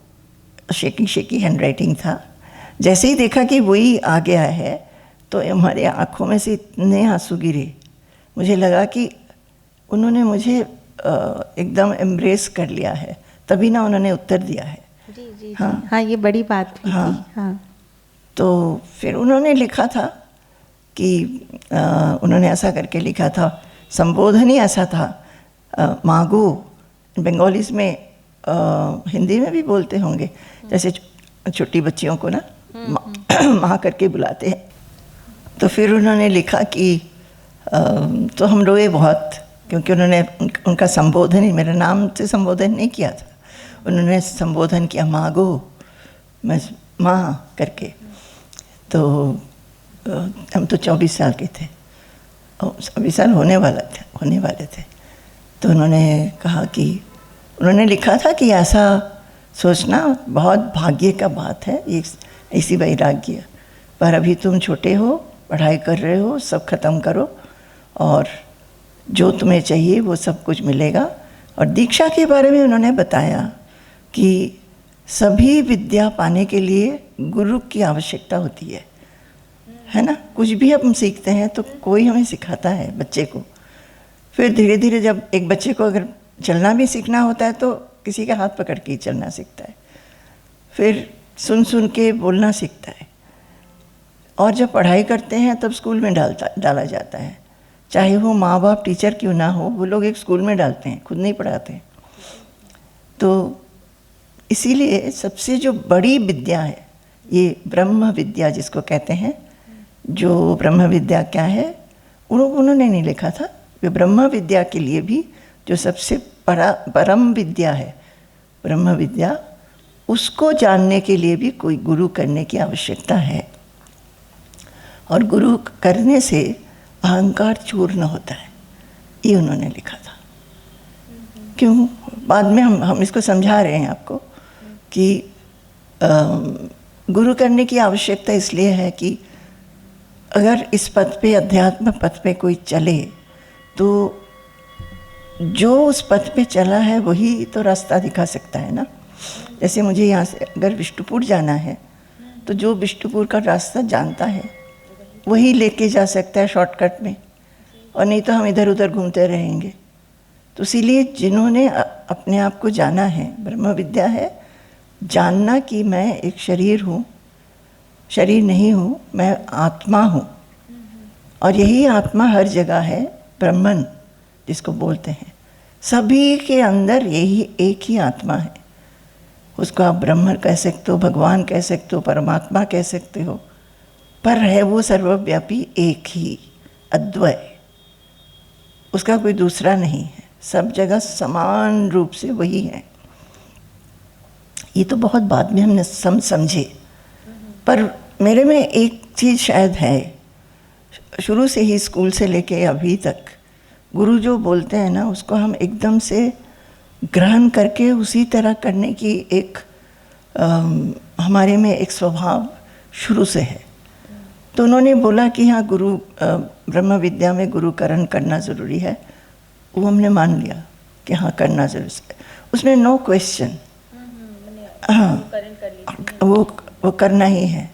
शेकी हैंडराइटिंग था। जैसे ही देखा कि वही आ गया है, तो हमारे आँखों में से इतने आंसू गिरे। मुझे लगा कि उन्होंने मुझे एकदम एम्ब्रेस कर लिया है, तभी ना उन्होंने उत्तर दिया है। जी जी। हाँ हाँ, ये बड़ी बात भी थी। हाँ। तो फिर उन्होंने लिखा था कि उन्होंने ऐसा करके लिखा था, संबोधन ही ऐसा था, मागो, बंगालीज में हिंदी में भी बोलते होंगे, जैसे छोटी बच्चियों को ना माँ करके बुलाते हैं। तो फिर उन्होंने लिखा कि तो हम रोए बहुत, क्योंकि उन्होंने उनका संबोधन ही, मेरे नाम से संबोधन नहीं किया था, उन्होंने संबोधन किया मागो, मैं माँ करके। तो हम तो 24 साल के थे, 24 साल होने वाले थे। तो उन्होंने कहा कि, उन्होंने लिखा था कि ऐसा सोचना बहुत भाग्य का बात है, ये ऐसी वैराग्य, पर अभी तुम छोटे हो, पढ़ाई कर रहे हो, सब खत्म करो और जो तुम्हें चाहिए वो सब कुछ मिलेगा। और दीक्षा के बारे में उन्होंने बताया कि सभी विद्या पाने के लिए गुरु की आवश्यकता होती है ना। कुछ भी हम सीखते हैं तो कोई हमें सिखाता है बच्चे को। फिर धीरे धीरे जब एक बच्चे को अगर चलना भी सीखना होता है तो किसी का हाथ पकड़ के ही चलना सीखता है, फिर सुन सुन के बोलना सीखता है। और जब पढ़ाई करते हैं तब स्कूल में डाला जाता है, चाहे वो माँ बाप टीचर क्यों ना हो, वो लोग एक स्कूल में डालते हैं, खुद नहीं पढ़ाते। तो इसीलिए सबसे जो बड़ी विद्या है ये ब्रह्म विद्या जिसको कहते हैं। जो ब्रह्म विद्या क्या है उन्होंने नहीं लिखा था। वे ब्रह्म विद्या के लिए भी जो सबसे परम विद्या है ब्रह्म विद्या, उसको जानने के लिए भी कोई गुरु करने की आवश्यकता है। और गुरु करने से अहंकार चूर्ण होता है, ये उन्होंने लिखा था। क्यों? बाद में हम इसको समझा रहे हैं आपको कि गुरु करने की आवश्यकता इसलिए है कि अगर इस पथ पे, अध्यात्म पथ पे कोई चले तो जो उस पथ पे चला है वही तो रास्ता दिखा सकता है ना। जैसे मुझे यहाँ से अगर विष्णुपुर जाना है तो जो विष्णुपुर का रास्ता जानता है वही लेके जा सकता है शॉर्टकट में, और नहीं तो हम इधर उधर घूमते रहेंगे। तो इसीलिए जिन्होंने अपने आप को जाना है, ब्रह्म विद्या है जानना कि मैं एक शरीर हूँ, शरीर नहीं हूँ, मैं आत्मा हूँ, और यही आत्मा हर जगह है, ब्रह्मन जिसको बोलते हैं। सभी के अंदर यही एक ही आत्मा है। उसको आप ब्रह्मन कह सकते हो, भगवान कह सकते हो, परमात्मा कह सकते हो, पर है वो सर्वव्यापी एक ही, अद्वय, उसका कोई दूसरा नहीं है, सब जगह समान रूप से वही है। ये तो बहुत बाद में हमने समझे, पर मेरे में एक चीज़ शायद है, शुरू से ही स्कूल से लेके अभी तक गुरु जो बोलते हैं ना उसको हम एकदम से ग्रहण करके उसी तरह करने की एक हमारे में एक स्वभाव शुरू से है। तो उन्होंने बोला कि हाँ गुरु ब्रह्म विद्या में गुरुकरण करना ज़रूरी है, वो हमने मान लिया कि हाँ करना ज़रूरी है, उसमें नो क्वेश्चन, हाँ वो करना ही है।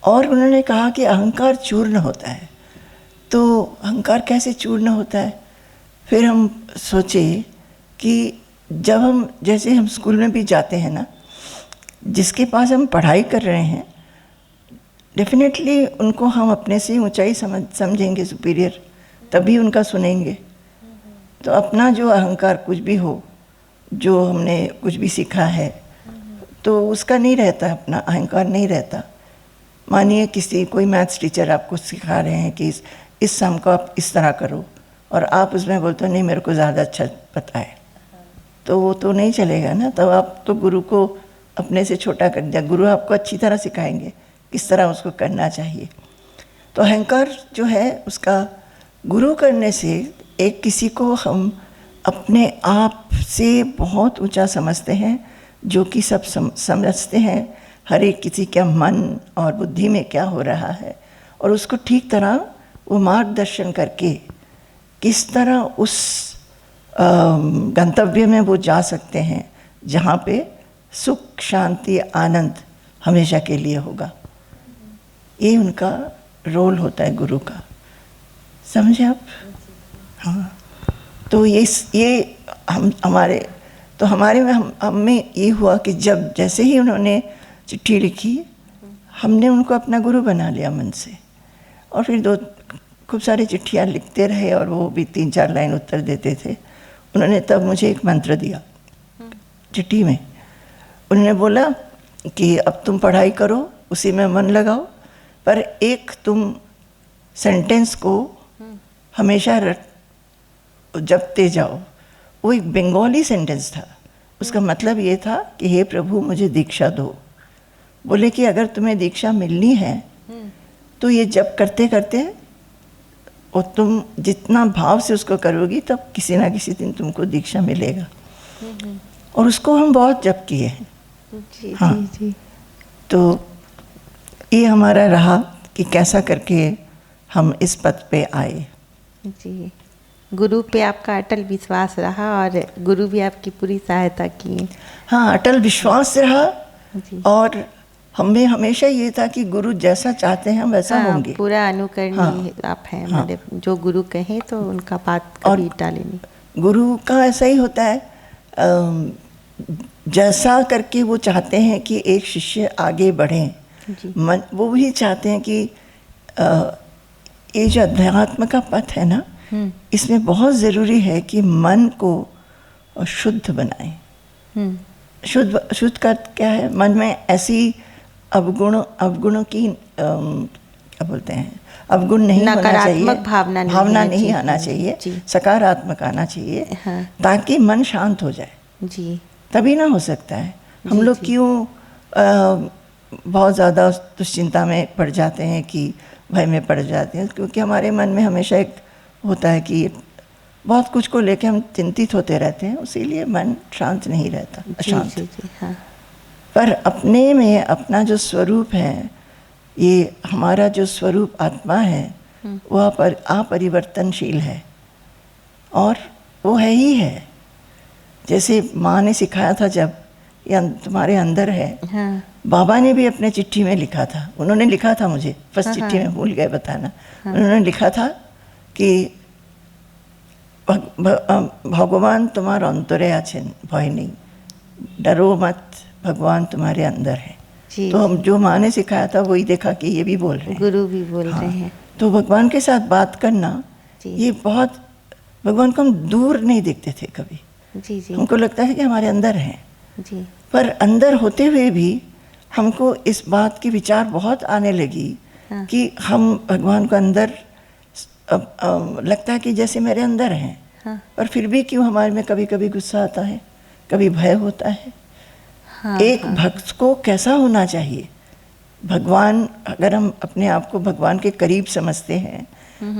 और उन्होंने कहा कि अहंकार चूर्ण होता है, तो अहंकार कैसे चूर्ण होता है। फिर हम सोचे कि जब हम, जैसे हम स्कूल में भी जाते हैं ना, जिसके पास हम पढ़ाई कर रहे हैं डेफिनेटली उनको हम अपने से ऊंचाई समझेंगे, सुपीरियर, तभी उनका सुनेंगे। तो अपना जो अहंकार कुछ भी हो, जो हमने कुछ भी सीखा है तो उसका नहीं रहता, अपना अहंकार नहीं रहता। मानिए कोई मैथ्स टीचर आपको सिखा रहे हैं कि इस सम को आप इस तरह करो, और आप उसमें बोलते हो नहीं मेरे को ज़्यादा अच्छा पता है, तो वो तो नहीं चलेगा ना। तब आप तो गुरु को अपने से छोटा कर दिया। गुरु आपको अच्छी तरह सिखाएंगे किस तरह उसको करना चाहिए। तो अहंकार जो है उसका गुरु करने से एक किसी को हम अपने आप से बहुत ऊंचा समझते हैं, जो कि सब समझते हैं हर एक किसी का मन और बुद्धि में क्या हो रहा है, और उसको ठीक तरह वो मार्गदर्शन करके किस तरह उस गंतव्य में वो जा सकते हैं जहाँ पे सुख, शांति, आनंद हमेशा के लिए होगा। ये उनका रोल होता है गुरु का, समझे आप? हाँ, तो ये हमारे में हमें ये हुआ कि जब जैसे ही उन्होंने चिट्ठी लिखी, हमने उनको अपना गुरु बना लिया मन से, और फिर खूब सारी चिट्ठियाँ लिखते रहे, और वो भी 3-4 लाइन उत्तर देते थे। उन्होंने तब मुझे एक मंत्र दिया चिट्ठी में। उन्होंने बोला कि अब तुम पढ़ाई करो, उसी में मन लगाओ, पर एक तुम सेंटेंस को हमेशा जपते जाओ। वो एक बंगाली सेंटेंस था, उसका मतलब ये था कि हे प्रभु मुझे दीक्षा दो। बोले कि अगर तुम्हें दीक्षा मिलनी है तो ये जप करते करते, और तुम जितना भाव से उसको करोगी तब किसी ना किसी दिन तुमको दीक्षा मिलेगा। और उसको हम बहुत जप किए हैं। जी, हाँ, जी। तो ये हमारा रहा कि कैसा करके हम इस पद पे आए। जी, गुरु पे आपका अटल विश्वास रहा और गुरु भी आपकी पूरी सहायता की। हाँ, अटल विश्वास रहा। जी। और हमें हमेशा ये था कि गुरु जैसा चाहते हैं हम वैसा हाँ, होंगे। पूरा अनुकरणीय हाँ, आप हैं। हाँ। मतलब जो गुरु कहें तो उनका बात और कभी टाले नहीं। गुरु का ऐसा ही होता है, जैसा करके वो चाहते हैं कि एक शिष्य आगे बढ़े, वो भी चाहते हैं कि ये जो अध्यात्म का पथ है ना, इसमें बहुत ज़रूरी है कि मन को शुद्ध बनाएं। शुद्ध का क्या है? मन में ऐसी अवगुणों की क्या बोलते हैं, अवगुण नहीं होना चाहिए, भावना नहीं आना चाहिए, सकारात्मक आना चाहिए। हाँ। ताकि मन शांत हो जाए। जी, तभी ना हो सकता है। हम लोग क्यों बहुत ज़्यादा दुश्चिंता में पड़ जाते हैं, कि भय में पड़ जाते हैं, क्योंकि हमारे मन में हमेशा एक होता है कि बहुत कुछ को लेके हम चिंतित होते रहते हैं, इसीलिए मन शांत नहीं रहता, अशांत। हाँ। पर अपने में अपना जो स्वरूप है, ये हमारा जो स्वरूप आत्मा है, वह अपरिवर्तनशील है और वो है ही है। जैसे माँ ने सिखाया था, जब ये तुम्हारे अंदर है। हाँ। बाबा ने भी अपने चिट्ठी में लिखा था, उन्होंने लिखा था मुझे, फर्स्ट चिट्ठी में भूल गए बताना। उन्होंने लिखा था कि भगवान तुम्हारा अंतरे आछेन, भय नहीं, डरो मत, भगवान तुम्हारे अंदर है। तो हम जो माँ ने सिखाया था वही देखा कि ये भी बोल रहे हैं, गुरु भी बोल रहे हैं। तो भगवान के साथ बात करना, ये बहुत, भगवान को हम दूर नहीं देखते थे कभी। जी। हमको लगता है कि हमारे अंदर हैं। जी। पर अंदर होते हुए भी हमको इस बात की विचार बहुत आने लगी कि हम भगवान को अंदर लगता है कि जैसे मेरे अंदर हैं। और फिर भी क्यों हमारे में कभी कभी गुस्सा आता है, कभी भय होता है। एक भक्त को कैसा होना चाहिए? भगवान, अगर हम अपने आप को भगवान के करीब समझते हैं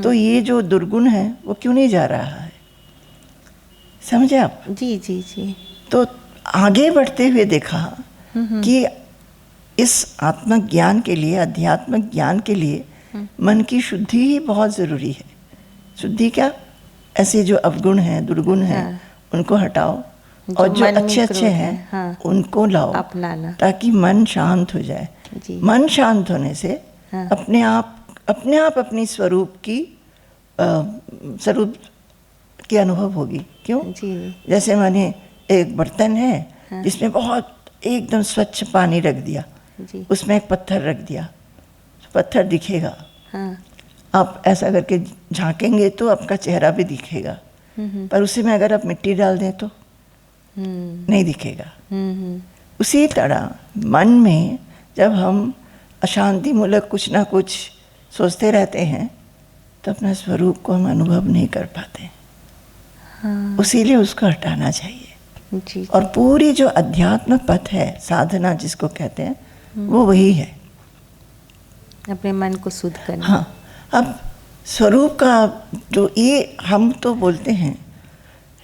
तो ये जो दुर्गुण है वो क्यों नहीं जा रहा है? समझे आप? जी। तो आगे बढ़ते हुए देखा कि इस आत्मज्ञान के लिए, अध्यात्म ज्ञान के लिए मन की शुद्धि ही बहुत ज़रूरी है। शुद्धि क्या? ऐसे जो अवगुण हैं, दुर्गुण हैं, उनको हटाओ और जो अच्छे हैं उनको लाओ, अपनाना, ताकि मन शांत हो जाए। मन शांत होने से अपने आप अपनी स्वरूप की अनुभव होगी। क्यों? जैसे मैंने एक बर्तन है जिसमें बहुत एकदम स्वच्छ पानी रख दिया, उसमें एक पत्थर रख दिया, तो पत्थर दिखेगा। आप ऐसा करके झांकेंगे तो आपका चेहरा भी दिखेगा, पर उसी में अगर आप मिट्टी डाल दें तो नहीं दिखेगा। उसी तरह मन में जब हम अशांति मूलक कुछ ना कुछ सोचते रहते हैं तो अपना स्वरूप को हम अनुभव नहीं कर पाते। उसीलिए उसको हटाना चाहिए। और पूरी जो अध्यात्म पथ है, साधना जिसको कहते हैं, वो वही है, अपने मन को शुद्ध करना। हाँ। अब स्वरूप का जो ये हम तो बोलते हैं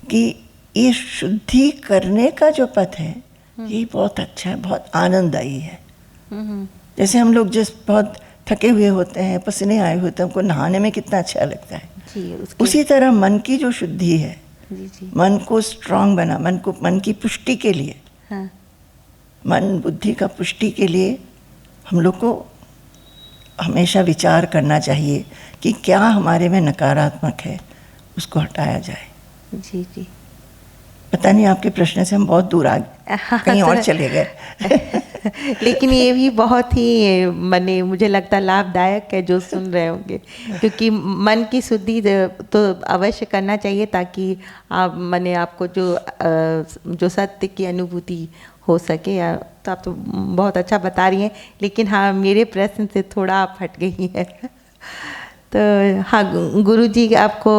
कि ये शुद्धि करने का जो पथ है ये बहुत अच्छा है, बहुत आनंददायी है। जैसे हम लोग जिस बहुत थके हुए होते हैं, पसीने आए होते हैं, हमको नहाने में कितना अच्छा लगता है। उसी तरह मन की जो शुद्धि है, मन को स्ट्रांग बना, मन की पुष्टि के लिए, मन बुद्धि का पुष्टि के लिए हम लोग को हमेशा विचार करना चाहिए कि क्या हमारे में नकारात्मक है, उसको हटाया जाए। जी। पता नहीं, आपके प्रश्न से हम बहुत दूर आ गए, कहीं और चले गए। लेकिन ये भी बहुत ही मुझे लगता है लाभदायक है जो सुन रहे होंगे, क्योंकि मन की शुद्धि तो अवश्य करना चाहिए ताकि आप आपको जो सत्य की अनुभूति हो सके। तो आप तो बहुत अच्छा बता रही हैं, लेकिन हाँ, मेरे प्रश्न से थोड़ा आप हट गई है। तो हाँ गुरुजी, आपको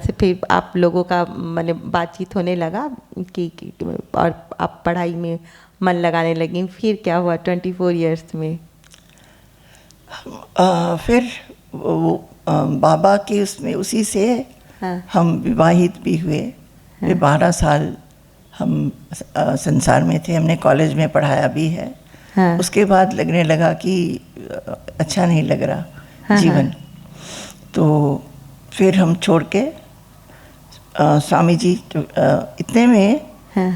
से फिर आप लोगों का बातचीत होने लगा कि और आप पढ़ाई में मन लगाने लगी, फिर क्या हुआ 24 इयर्स में? फिर वो बाबा के उसमें उसी से हम विवाहित भी हुए। फिर 12 साल हम संसार में थे, हमने कॉलेज में पढ़ाया भी है। उसके बाद लगने लगा कि अच्छा नहीं लग रहा जीवन। तो फिर हम छोड़ के स्वामी जी इतने में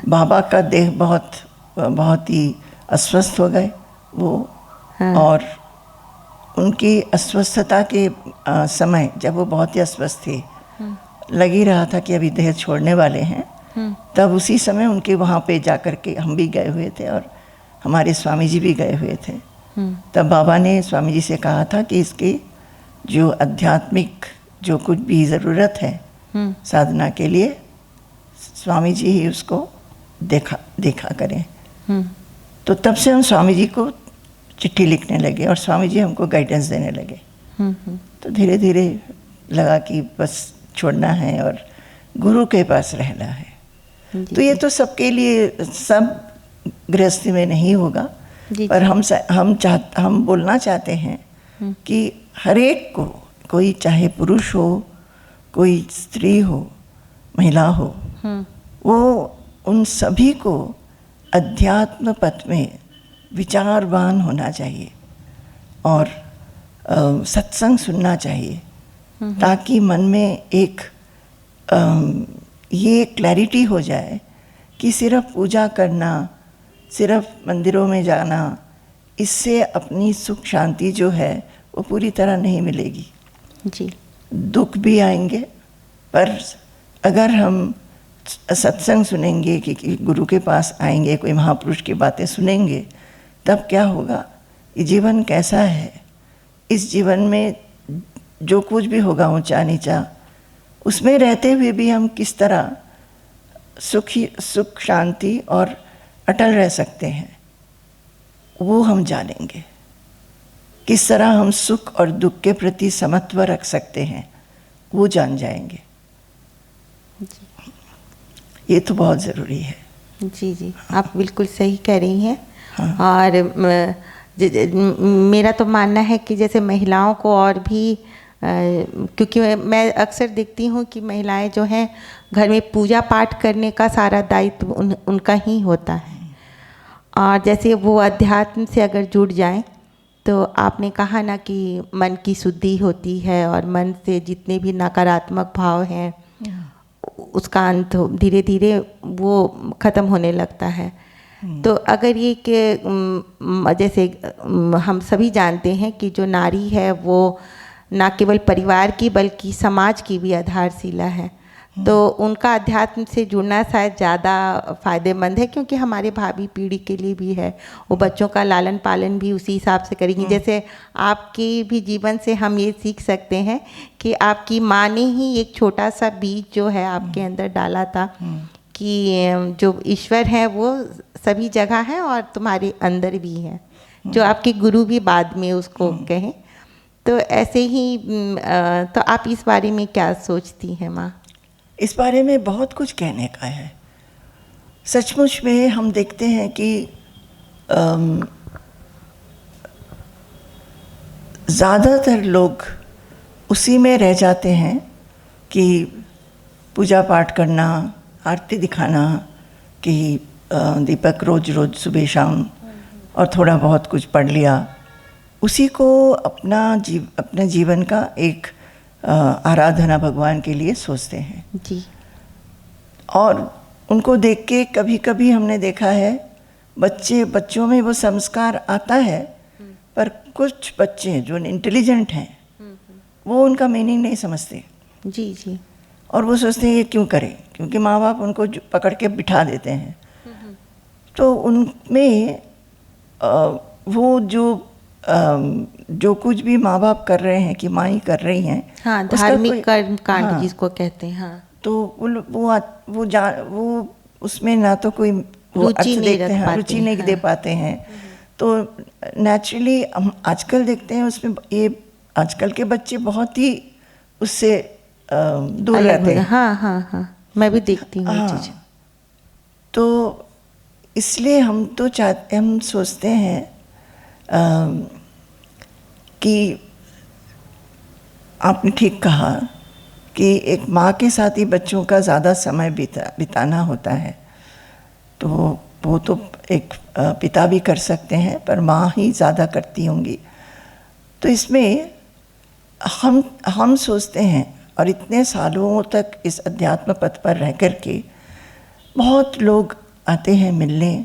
बाबा का देह बहुत ही अस्वस्थ हो गए वो। और उनकी अस्वस्थता के समय जब वो बहुत ही अस्वस्थ थे, लग ही रहा था कि अभी देह छोड़ने वाले हैं, तब उसी समय उनके वहाँ पे जा कर के हम भी गए हुए थे और हमारे स्वामी जी भी गए हुए थे। तब बाबा ने स्वामी जी से कहा था कि इसकी जो आध्यात्मिक जो कुछ भी ज़रूरत है साधना के लिए, स्वामी जी ही उसको देखा करें। तो तब से हम स्वामी जी को चिट्ठी लिखने लगे और स्वामी जी हमको गाइडेंस देने लगे। तो धीरे धीरे लगा कि बस छोड़ना है और गुरु के पास रहना है। तो ये तो सबके लिए, सब गृहस्थी में नहीं होगा, पर हम बोलना चाहते हैं कि हर एक को, कोई चाहे पुरुष हो, कोई स्त्री हो, महिला हो, वो उन सभी को अध्यात्म पथ में विचारवान होना चाहिए और सत्संग सुनना चाहिए, ताकि मन में एक ये क्लैरिटी हो जाए कि सिर्फ पूजा करना, सिर्फ मंदिरों में जाना, इससे अपनी सुख शांति जो है वो पूरी तरह नहीं मिलेगी। जी, दुख भी आएंगे, पर अगर हम सत्संग सुनेंगे कि गुरु के पास आएंगे, कोई महापुरुष की बातें सुनेंगे, तब क्या होगा, ये जीवन कैसा है, इस जीवन में जो कुछ भी होगा ऊंचा नीचा, उसमें रहते हुए भी हम किस तरह सुख शांति और अटल रह सकते हैं, वो हम जानेंगे। किस तरह हम सुख और दुख के प्रति समत्व रख सकते हैं, वो जान जाएंगे। ये तो बहुत ज़रूरी है। जी जी, आप बिल्कुल सही कह रही हैं। हाँ। और मेरा तो मानना है कि जैसे महिलाओं को और भी, क्योंकि मैं अक्सर देखती हूँ कि महिलाएं जो हैं घर में पूजा पाठ करने का सारा दायित्व उनका ही होता है, और जैसे वो अध्यात्म से अगर जुड़ जाएं, तो आपने कहा ना कि मन की शुद्धि होती है और मन से जितने भी नकारात्मक भाव हैं उसका अंत धीरे धीरे वो ख़त्म होने लगता है। तो अगर ये कि जैसे हम सभी जानते हैं कि जो नारी है वो ना केवल परिवार की बल्कि समाज की भी आधारशिला है, तो उनका अध्यात्म से जुड़ना शायद ज़्यादा फ़ायदेमंद है, क्योंकि हमारे भावी पीढ़ी के लिए भी है, वो बच्चों का लालन पालन भी उसी हिसाब से करेंगी। जैसे आपके भी जीवन से हम ये सीख सकते हैं कि आपकी माँ ने ही एक छोटा सा बीज जो है आपके अंदर डाला था कि जो ईश्वर है वो सभी जगह है और तुम्हारे अंदर भी है, जो आपके गुरु भी बाद में उसको कहें। तो ऐसे ही तो आप इस बारे में क्या सोचती हैं माँ? इस बारे में बहुत कुछ कहने का है। सचमुच में हम देखते हैं कि ज़्यादातर लोग उसी में रह जाते हैं कि पूजा पाठ करना, आरती दिखाना, कि दीपक रोज रोज सुबह शाम और थोड़ा बहुत कुछ पढ़ लिया, उसी को अपने जीवन का एक आराधना भगवान के लिए सोचते हैं। जी। और उनको देख के कभी कभी हमने देखा है बच्चों में वो संस्कार आता है, पर कुछ बच्चे जो इंटेलिजेंट हैं वो उनका मीनिंग नहीं समझते। जी जी। और वो सोचते हैं ये क्यों करें, क्योंकि माँ बाप उनको पकड़ के बिठा देते हैं। तो उनमें वो जो कुछ भी माँ बाप कर रहे हैं कि माँ ही कर रही हैं, हाँ, धार्मिक कर्म कांड, हाँ, जिसको कहते हैं, हाँ, तो वो उसमें ना तो कोई रुचि नहीं देखते हैं, रुचि नहीं दे पाते हैं। तो नेचुरली हम आजकल देखते हैं उसमें ये आजकल के बच्चे बहुत ही उससे दूर रहते हैं। हाँ हाँ हाँ, मैं भी देखती हूँ। हाँ, तो इसलिए हम सोचते हैं कि आपने ठीक कहा कि एक माँ के साथ ही बच्चों का ज़्यादा समय बिताना होता है। तो वो तो एक पिता भी कर सकते हैं, पर माँ ही ज़्यादा करती होंगी। तो इसमें हम सोचते हैं, और इतने सालों तक इस अध्यात्म पथ पर रह कर के बहुत लोग आते हैं मिलने।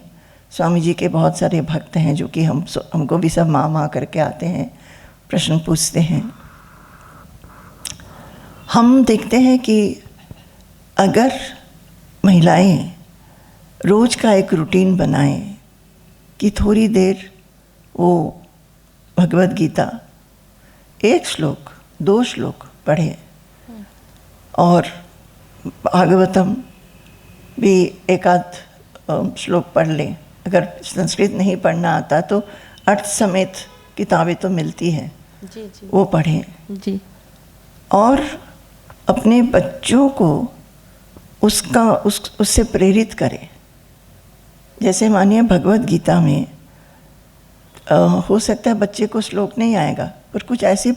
स्वामी जी के बहुत सारे भक्त हैं जो कि हमको भी सब माँ करके आते हैं, प्रश्न पूछते हैं। हम देखते हैं कि अगर महिलाएं रोज का एक रूटीन बनाएं कि थोड़ी देर वो भगवद गीता 1 श्लोक 2 श्लोक पढ़े, और भागवतम भी 1-आध श्लोक पढ़ लें। अगर संस्कृत नहीं पढ़ना आता तो अर्थ समेत किताबें तो मिलती हैं, जी जी, वो पढ़ें जी। और अपने बच्चों को उससे प्रेरित करें। जैसे मानिए भगवद गीता में हो सकता है बच्चे को श्लोक नहीं आएगा, पर कुछ ऐसे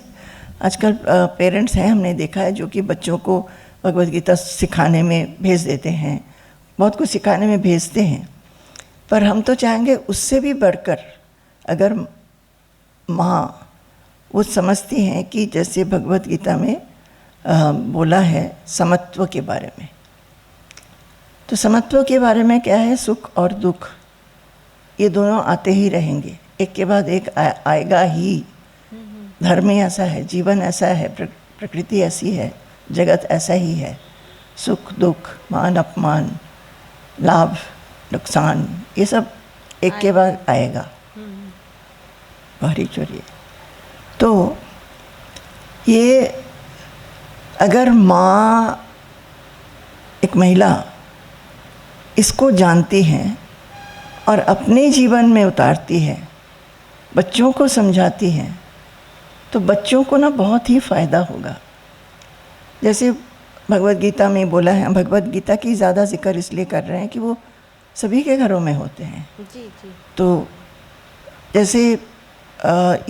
आजकल पेरेंट्स हैं, हमने देखा है, जो कि बच्चों को भगवद गीता सिखाने में भेज देते हैं, बहुत कुछ सिखाने में भेजते हैं। पर हम तो चाहेंगे उससे भी बढ़कर, अगर माँ वो समझती हैं कि जैसे भगवत गीता में बोला है समत्व के बारे में, तो समत्व के बारे में क्या है, सुख और दुख ये दोनों आते ही रहेंगे, एक के बाद एक आएगा ही। धर्म ही ऐसा है, जीवन ऐसा है, प्रकृति ऐसी है, जगत ऐसा ही है। सुख दुख, मान अपमान, लाभ नुकसान, ये सब एक के बाद आएगा, बाहरी चोरी। तो ये अगर माँ, एक महिला इसको जानती है और अपने जीवन में उतारती है, बच्चों को समझाती है, तो बच्चों को ना बहुत ही फ़ायदा होगा। जैसे भगवत गीता में बोला है, भगवत गीता की ज़्यादा जिक्र इसलिए कर रहे हैं कि वो सभी के घरों में होते हैं। जी जी। तो जैसे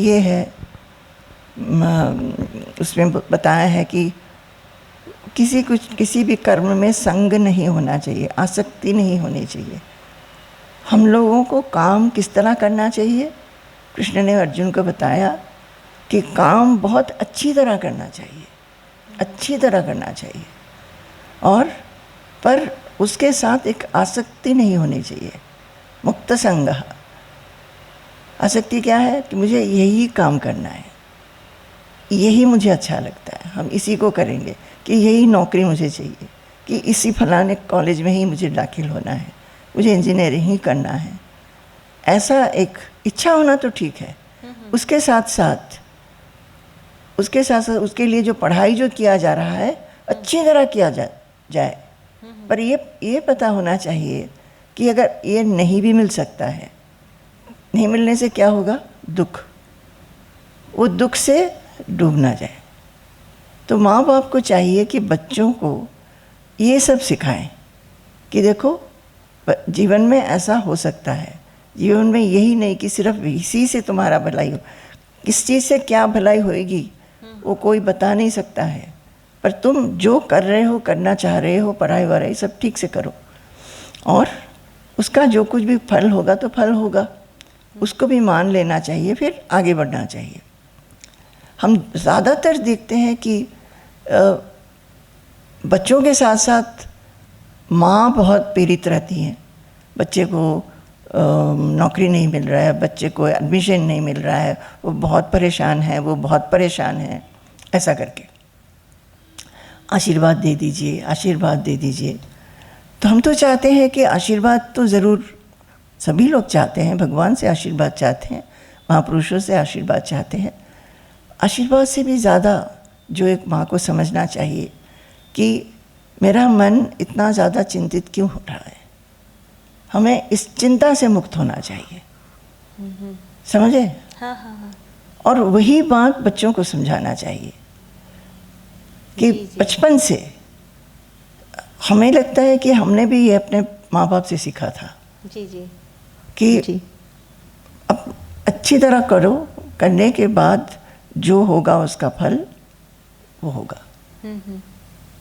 ये है, उसमें बताया है कि किसी भी कर्म में संग नहीं होना चाहिए, आसक्ति नहीं होनी चाहिए। हम लोगों को काम किस तरह करना चाहिए, कृष्ण ने अर्जुन को बताया कि काम बहुत अच्छी तरह करना चाहिए, अच्छी तरह करना चाहिए, और पर उसके साथ एक आसक्ति नहीं होनी चाहिए। मुक्त संग। आसक्ति क्या है कि मुझे यही काम करना है, यही मुझे अच्छा लगता है, हम इसी को करेंगे, कि यही नौकरी मुझे चाहिए, कि इसी फलाने कॉलेज में ही मुझे दाखिल होना है, मुझे इंजीनियरिंग ही करना है। ऐसा एक इच्छा होना तो ठीक है, उसके साथ साथ उसके लिए जो पढ़ाई जो किया जा रहा है अच्छी तरह किया जाए। पर ये पता होना चाहिए कि अगर ये नहीं भी मिल सकता है, नहीं मिलने से क्या होगा, दुख, वो दुख से डूब ना जाए। तो माँ बाप को चाहिए कि बच्चों को ये सब सिखाएं कि देखो जीवन में ऐसा हो सकता है, जीवन में यही नहीं कि सिर्फ इसी से तुम्हारा भलाई हो, किस चीज़ से क्या भलाई होएगी वो कोई बता नहीं सकता है, पर तुम जो कर रहे हो, करना चाह रहे हो, पढ़ाई वढ़ाई सब ठीक से करो, और उसका जो कुछ भी फल होगा तो फल होगा, उसको भी मान लेना चाहिए, फिर आगे बढ़ना चाहिए। हम ज़्यादातर देखते हैं कि बच्चों के साथ साथ माँ बहुत पीड़ित रहती हैं। बच्चे को नौकरी नहीं मिल रहा है, बच्चे को एडमिशन नहीं मिल रहा है, वो बहुत परेशान है, वो बहुत परेशान है, ऐसा करके आशीर्वाद दे दीजिए, आशीर्वाद दे दीजिए। तो हम तो चाहते हैं कि आशीर्वाद तो ज़रूर सभी लोग चाहते हैं, भगवान से आशीर्वाद चाहते हैं, महापुरुषों से आशीर्वाद चाहते हैं। आशीर्वाद से भी ज़्यादा जो एक माँ को समझना चाहिए कि मेरा मन इतना ज़्यादा चिंतित क्यों हो रहा है, हमें इस चिंता से मुक्त होना चाहिए। समझे? हाँ हाँ हाँ। और वही बात बच्चों को समझाना चाहिए कि बचपन से हमें लगता है कि हमने भी ये अपने माँ बाप से सीखा था। जी जी। कि जी। अब अच्छी तरह करो, करने के बाद जो होगा उसका फल वो होगा।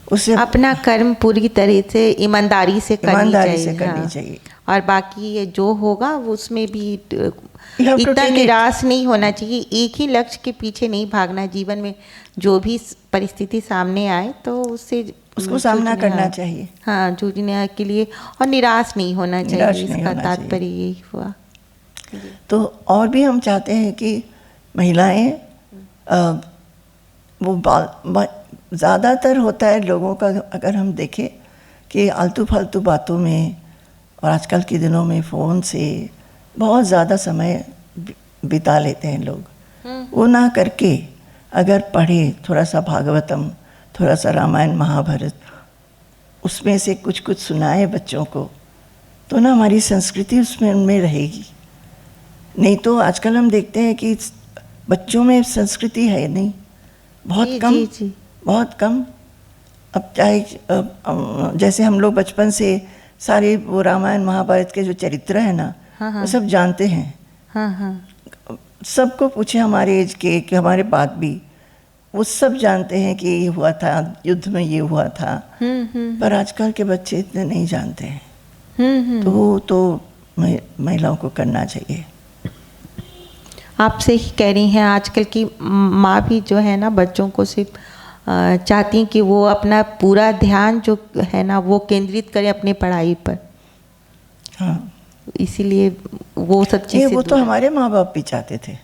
उससे अपना कर्म पूरी तरह से ईमानदारी से करनी करनी चाहिए। और बाकी ये जो होगा वो उसमें भी have to इतना take it. निराश नहीं होना चाहिए, एक ही लक्ष्य के पीछे नहीं भागना। जीवन में जो भी परिस्थिति सामने आए तो उससे उसको सामना करना चाहिए। हाँ, जूझने के लिए, और निराश नहीं होना चाहिए, इसका तात्पर्य यही हुआ। तो और भी हम चाहते हैं कि महिलाएं वो ज़्यादातर होता है लोगों का, अगर हम देखें कि आलतू फालतू बातों में और आजकल के दिनों में फ़ोन से बहुत ज़्यादा समय बिता लेते हैं लोग। वो ना करके अगर पढ़े थोड़ा सा भागवतम, थोड़ा सा रामायण महाभारत, उसमें से कुछ कुछ सुनाए बच्चों को, तो ना हमारी संस्कृति उसमें उनमें रहेगी। नहीं तो आजकल हम देखते हैं कि बच्चों में संस्कृति है नहीं, बहुत कम, बहुत कम। अब चाहे जैसे हम लोग बचपन से सारे वो रामायण महाभारत के जो चरित्र है ना, वो सब जानते हैं। हाँ हाँ। सबको पूछे हमारे एज के कि हमारे बाद भी वो सब जानते हैं कि ये हुआ था, युद्ध में ये हुआ था। पर आजकल के बच्चे इतने नहीं जानते हैं। तो महिलाओं को करना चाहिए। आपसे ही कह रही हैं, आजकल की माँ भी जो है ना बच्चों को सिर्फ चाहती हैं कि वो अपना पूरा ध्यान जो है ना वो केंद्रित करें अपनी पढ़ाई पर। हाँ, इसीलिए वो सब ये चीज़ें वो तो हमारे माँ बाप भी चाहते थे,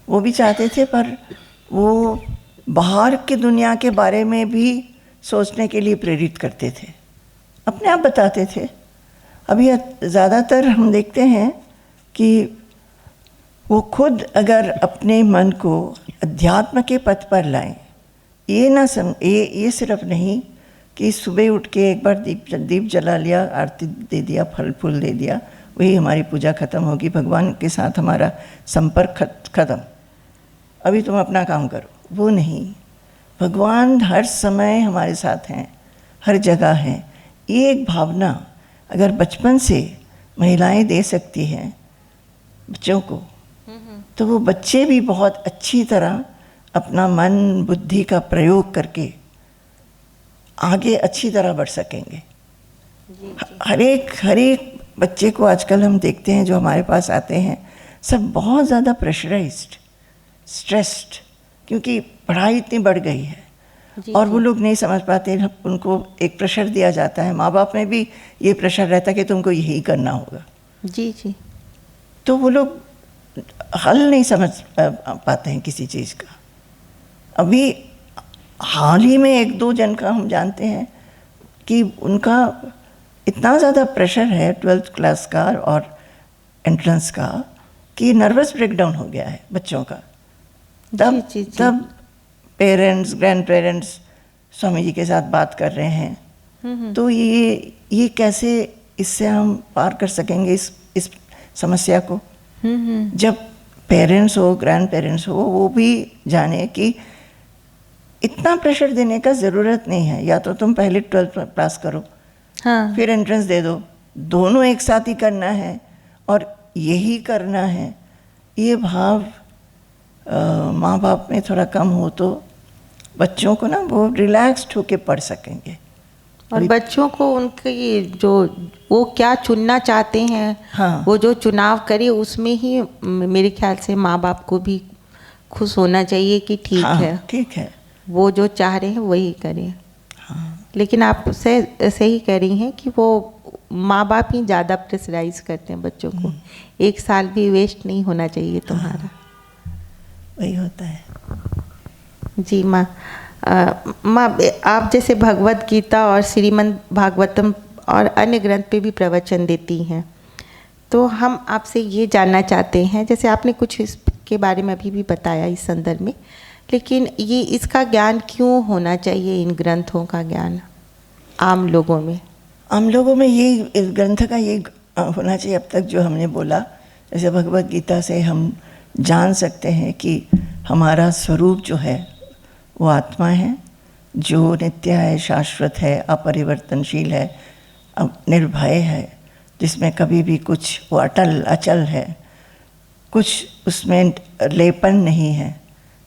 वो भी चाहते थे, पर वो बाहर की दुनिया के बारे में भी सोचने के लिए प्रेरित करते थे, अपने आप बताते थे। अभी ज़्यादातर हम देखते हैं कि वो खुद अगर अपने मन को अध्यात्म के पथ पर लाएं, ये सिर्फ नहीं कि सुबह उठ के एक बार दीप जला लिया, आरती दे दिया, फल फूल दे दिया, वही हमारी पूजा खत्म होगी, भगवान के साथ हमारा संपर्क खत्म, अभी तुम अपना काम करो, वो नहीं। भगवान हर समय हमारे साथ हैं, हर जगह हैं। ये एक भावना अगर बचपन से महिलाएं दे सकती हैं बच्चों को, तो वो बच्चे भी बहुत अच्छी तरह अपना मन बुद्धि का प्रयोग करके आगे अच्छी तरह बढ़ सकेंगे। हर एक बच्चे को आजकल हम देखते हैं जो हमारे पास आते हैं, सब बहुत ज़्यादा प्रेशराइज्ड, स्ट्रेस्ड, क्योंकि पढ़ाई इतनी बढ़ गई है और वो लोग नहीं समझ पाते। उनको एक प्रेशर दिया जाता है, माँ बाप में भी ये प्रेशर रहता है कि तुमको यही करना होगा। जी जी। तो वो लोग हल नहीं समझ पाते हैं किसी चीज़ का। अभी हाल ही में 1-2 जन का हम जानते हैं कि उनका इतना ज़्यादा प्रेशर है 12th क्लास का और एंट्रेंस का कि नर्वस ब्रेकडाउन हो गया है बच्चों का। तब parents, grand parents Swami ji के साथ बात कर रहे हैं। तो ये कैसे इससे हम पार कर सकेंगे इस समस्या को। जब पेरेंट्स हो, ग्रैंड पेरेंट्स हो, वो भी जाने कि इतना प्रेशर देने का ज़रूरत नहीं है, या तो तुम पहले 12th पास करो, हाँ, फिर एंट्रेंस दे दो, दोनों एक साथ ही करना है और यही करना है। ये भाव माँ बाप में थोड़ा कम हो तो बच्चों को ना वो रिलैक्स्ड होके पढ़ सकेंगे। और बच्चों को उनकी जो वो क्या चुनना चाहते हैं, हाँ, वो जो चुनाव करे उसमें ही मेरे ख्याल से माँ बाप को भी खुश होना चाहिए कि ठीक, हाँ, है, ठीक है, वो जो चाह रहे हैं वही करें। हाँ। लेकिन आप सही कह रही हैं कि वो माँ बाप ही ज़्यादा प्रेशराइज करते हैं बच्चों को। 1 साल भी वेस्ट नहीं होना चाहिए तुम्हारा। हाँ, वही होता है। जी माँ, आप जैसे भगवत गीता और श्रीमद् भागवतम और अन्य ग्रंथ पे भी प्रवचन देती हैं, तो हम आपसे ये जानना चाहते हैं, जैसे आपने कुछ इसके बारे में अभी भी बताया इस संदर्भ में, लेकिन ये इसका ज्ञान क्यों होना चाहिए, इन ग्रंथों का ज्ञान आम लोगों में? आम लोगों में ये इस ग्रंथ का ये होना चाहिए। अब तक जो हमने बोला, जैसे भगवत गीता से हम जान सकते हैं कि हमारा स्वरूप जो है वो आत्मा है, जो नित्य है, शाश्वत है, अपरिवर्तनशील है, निर्भय है, जिसमें कभी भी कुछ वो अचल है, कुछ उसमें लेपन नहीं है।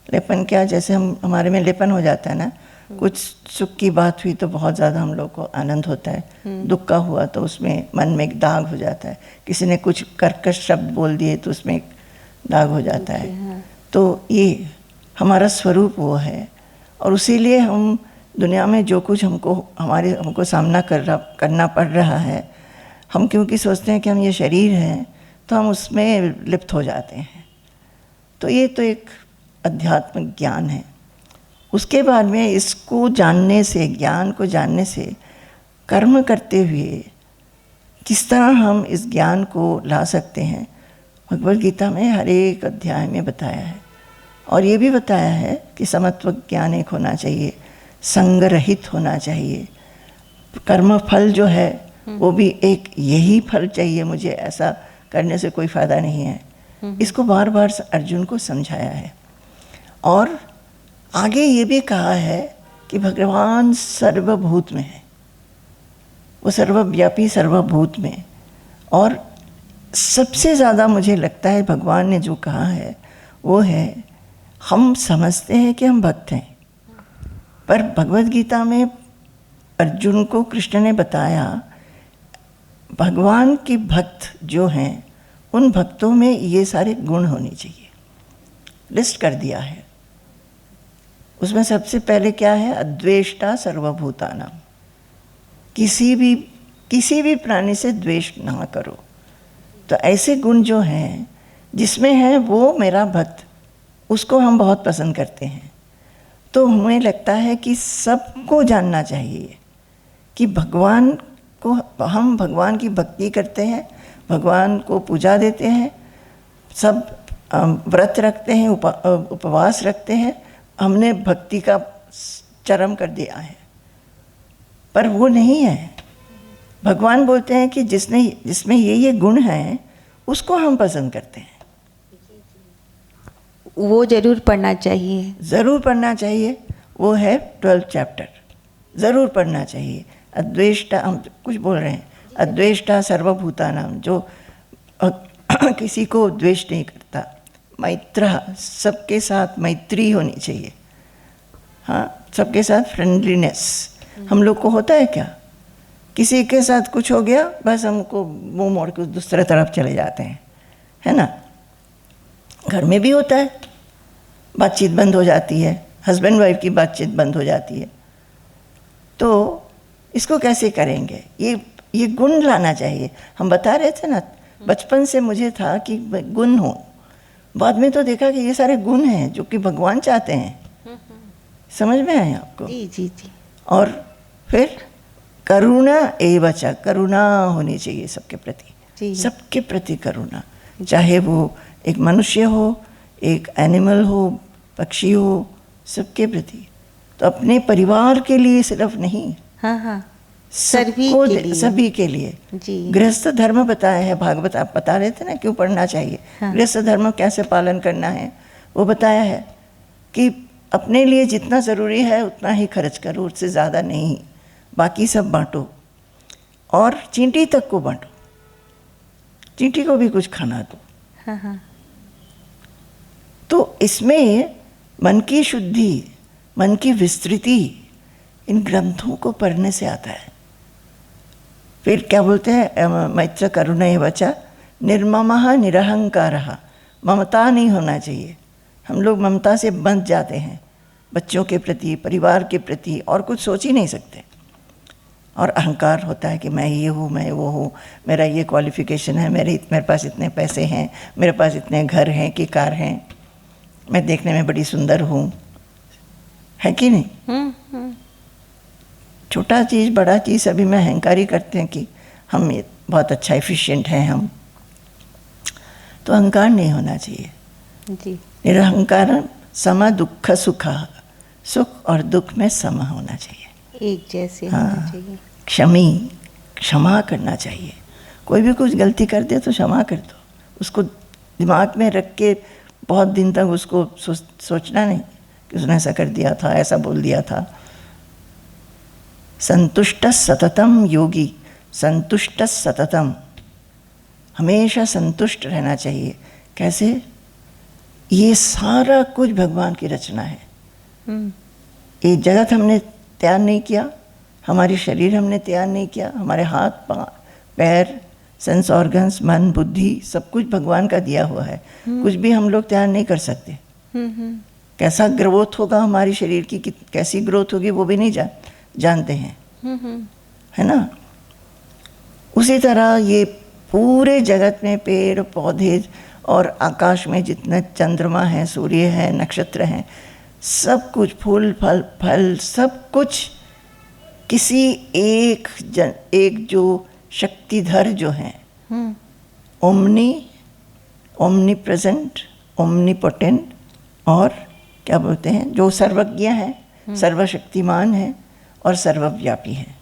लेपन क्या, जैसे हमारे में लेपन हो जाता है ना, कुछ सुख की बात हुई तो बहुत ज़्यादा हम लोग को आनंद होता है, दुख का हुआ तो उसमें मन में एक दाग हो जाता है, किसी ने कुछ कर्कश शब्द बोल दिए तो उसमें एक दाग हो जाता है। हाँ। तो ये हमारा स्वरूप वो है, और इसीलिए हम दुनिया में जो कुछ हमको सामना करना पड़ रहा है, हम क्योंकि सोचते हैं कि हम ये शरीर हैं तो हम उसमें लिप्त हो जाते हैं। तो ये तो एक अध्यात्म ज्ञान है। उसके बाद में इसको जानने से, ज्ञान को जानने से, कर्म करते हुए किस तरह हम इस ज्ञान को ला सकते हैं, भगवद गीता में हर एक अध्याय में बताया है। और ये भी बताया है कि समत्व ज्ञान एक होना चाहिए, संग रहित होना चाहिए, कर्म फल जो है वो भी एक यही फल चाहिए मुझे, ऐसा करने से कोई फ़ायदा नहीं है। इसको बार बार अर्जुन को समझाया है। और आगे ये भी कहा है कि भगवान सर्वभूत में है, वो सर्वव्यापी सर्वभूत में। और सबसे ज़्यादा मुझे लगता है भगवान ने जो कहा है वो है, हम समझते हैं कि हम भक्त हैं, पर भगवद गीता में अर्जुन को कृष्ण ने बताया भगवान के भक्त जो हैं उन भक्तों में ये सारे गुण होने चाहिए। लिस्ट कर दिया है उसमें। सबसे पहले क्या है? अद्वेष्टा सर्वभूतानां। किसी भी प्राणी से द्वेष ना करो। तो ऐसे गुण जो हैं जिसमें है वो मेरा भक्त, उसको हम बहुत पसंद करते हैं। तो हमें लगता है कि सबको जानना चाहिए कि भगवान को, हम भगवान की भक्ति करते हैं, भगवान को पूजा देते हैं, सब व्रत रखते हैं, उपवास रखते हैं, हमने भक्ति का चरम कर दिया है। पर वो नहीं है। भगवान बोलते हैं कि जिसमें ये गुण हैं उसको हम पसंद करते हैं। वो जरूर पढ़ना चाहिए। ज़रूर पढ़ना चाहिए। वो है 12th चैप्टर, ज़रूर पढ़ना चाहिए। अद्वेष्टा, हम कुछ बोल रहे हैं, अद्वेष्टा सर्वभूतानां, जो किसी को द्वेष नहीं करता। मैत्र, सबके साथ मैत्री होनी चाहिए। हाँ, सबके साथ फ्रेंडलीनेस। हम लोग को होता है क्या? किसी के साथ कुछ हो गया बस हमको मुंह मोड़ के दूसरे तरफ चले जाते हैं, है ना? घर में भी होता है, बातचीत बंद हो जाती है, हस्बैंड वाइफ की बातचीत बंद हो जाती है। तो इसको कैसे करेंगे? ये गुण लाना चाहिए। हम बता रहे थे ना, बचपन से मुझे था कि गुण हो। बाद में तो देखा कि ये सारे गुण हैं जो कि भगवान चाहते हैं। समझ में आए आपको? जी जी जी। और फिर करुणा एवं च, करुणा होनी चाहिए सबके प्रति, सबके प्रति करुणा। चाहे वो एक मनुष्य हो, एक एनिमल हो, पक्षी हो, सबके प्रति। तो अपने परिवार के लिए सिर्फ नहीं, हाँ, सभी के लिए। गृहस्थ धर्म बताया है, भागवत आप बता रहे थे ना क्यों पढ़ना चाहिए। हाँ। गृहस्थ धर्म कैसे पालन करना है वो बताया है कि अपने लिए जितना ज़रूरी है उतना ही खर्च करो, उससे ज़्यादा नहीं, बाकी सब बांटो। और चींटी तक को बांटो, चींटी को भी कुछ खाना दो। हाँ। तो इसमें मन की शुद्धि, मन की विस्तृति इन ग्रंथों को पढ़ने से आता है। फिर क्या बोलते हैं? मैत्र करुणा एवं च निर्ममः निरहंकारः। ममता नहीं होना चाहिए। हम लोग ममता से बंध जाते हैं, बच्चों के प्रति, परिवार के प्रति, और कुछ सोच ही नहीं सकते। और अहंकार होता है कि मैं ये हूँ, मैं वो हूँ, मेरा ये क्वालिफिकेशन है, मेरे पास इतने पैसे हैं, मेरे पास इतने घर हैं कि कार हैं, मैं देखने में बड़ी सुंदर हूँ, है कि नहीं? छोटा चीज़ बड़ा चीज़ सभी में अहंकारी करते हैं कि हम ये बहुत अच्छा एफिशिएंट हैं हम। तो अहंकार नहीं होना चाहिए जी। निरहंकार सम दुख सुख, सुख और दुख में सम होना चाहिए, एक जैसे होना चाहिए। क्षमा करना चाहिए। कोई भी कुछ गलती कर दे तो क्षमा कर दो। उसको दिमाग में रख के बहुत दिन तक उसको सोचना नहीं कि उसने ऐसा कर दिया था, ऐसा बोल दिया था। संतुष्ट सततम योगी, संतुष्ट सततम, हमेशा संतुष्ट रहना चाहिए। कैसे? ये सारा कुछ भगवान की रचना है। ये जगत हमने तैयार नहीं किया, हमारी शरीर हमने तैयार नहीं किया, हमारे हाथ पैर, सेंस ऑर्गन्स, मन, बुद्धि, सब कुछ भगवान का दिया हुआ है। कुछ भी हम लोग तैयार नहीं कर सकते। कैसा ग्रोथ होगा हमारी शरीर की, कैसी ग्रोथ होगी वो भी नहीं जानते हैं, है ना? उसी तरह ये पूरे जगत में पेड़ पौधे और आकाश में जितने चंद्रमा है, सूर्य है, नक्षत्र हैं, सब कुछ, फूल फल सब कुछ किसी एक जो शक्तिधर जो हैं, ओमनी प्रेजेंट, ओमनीपोटेंट, और क्या बोलते हैं, जो सर्वज्ञ हैं, सर्वशक्तिमान हैं और सर्वव्यापी हैं।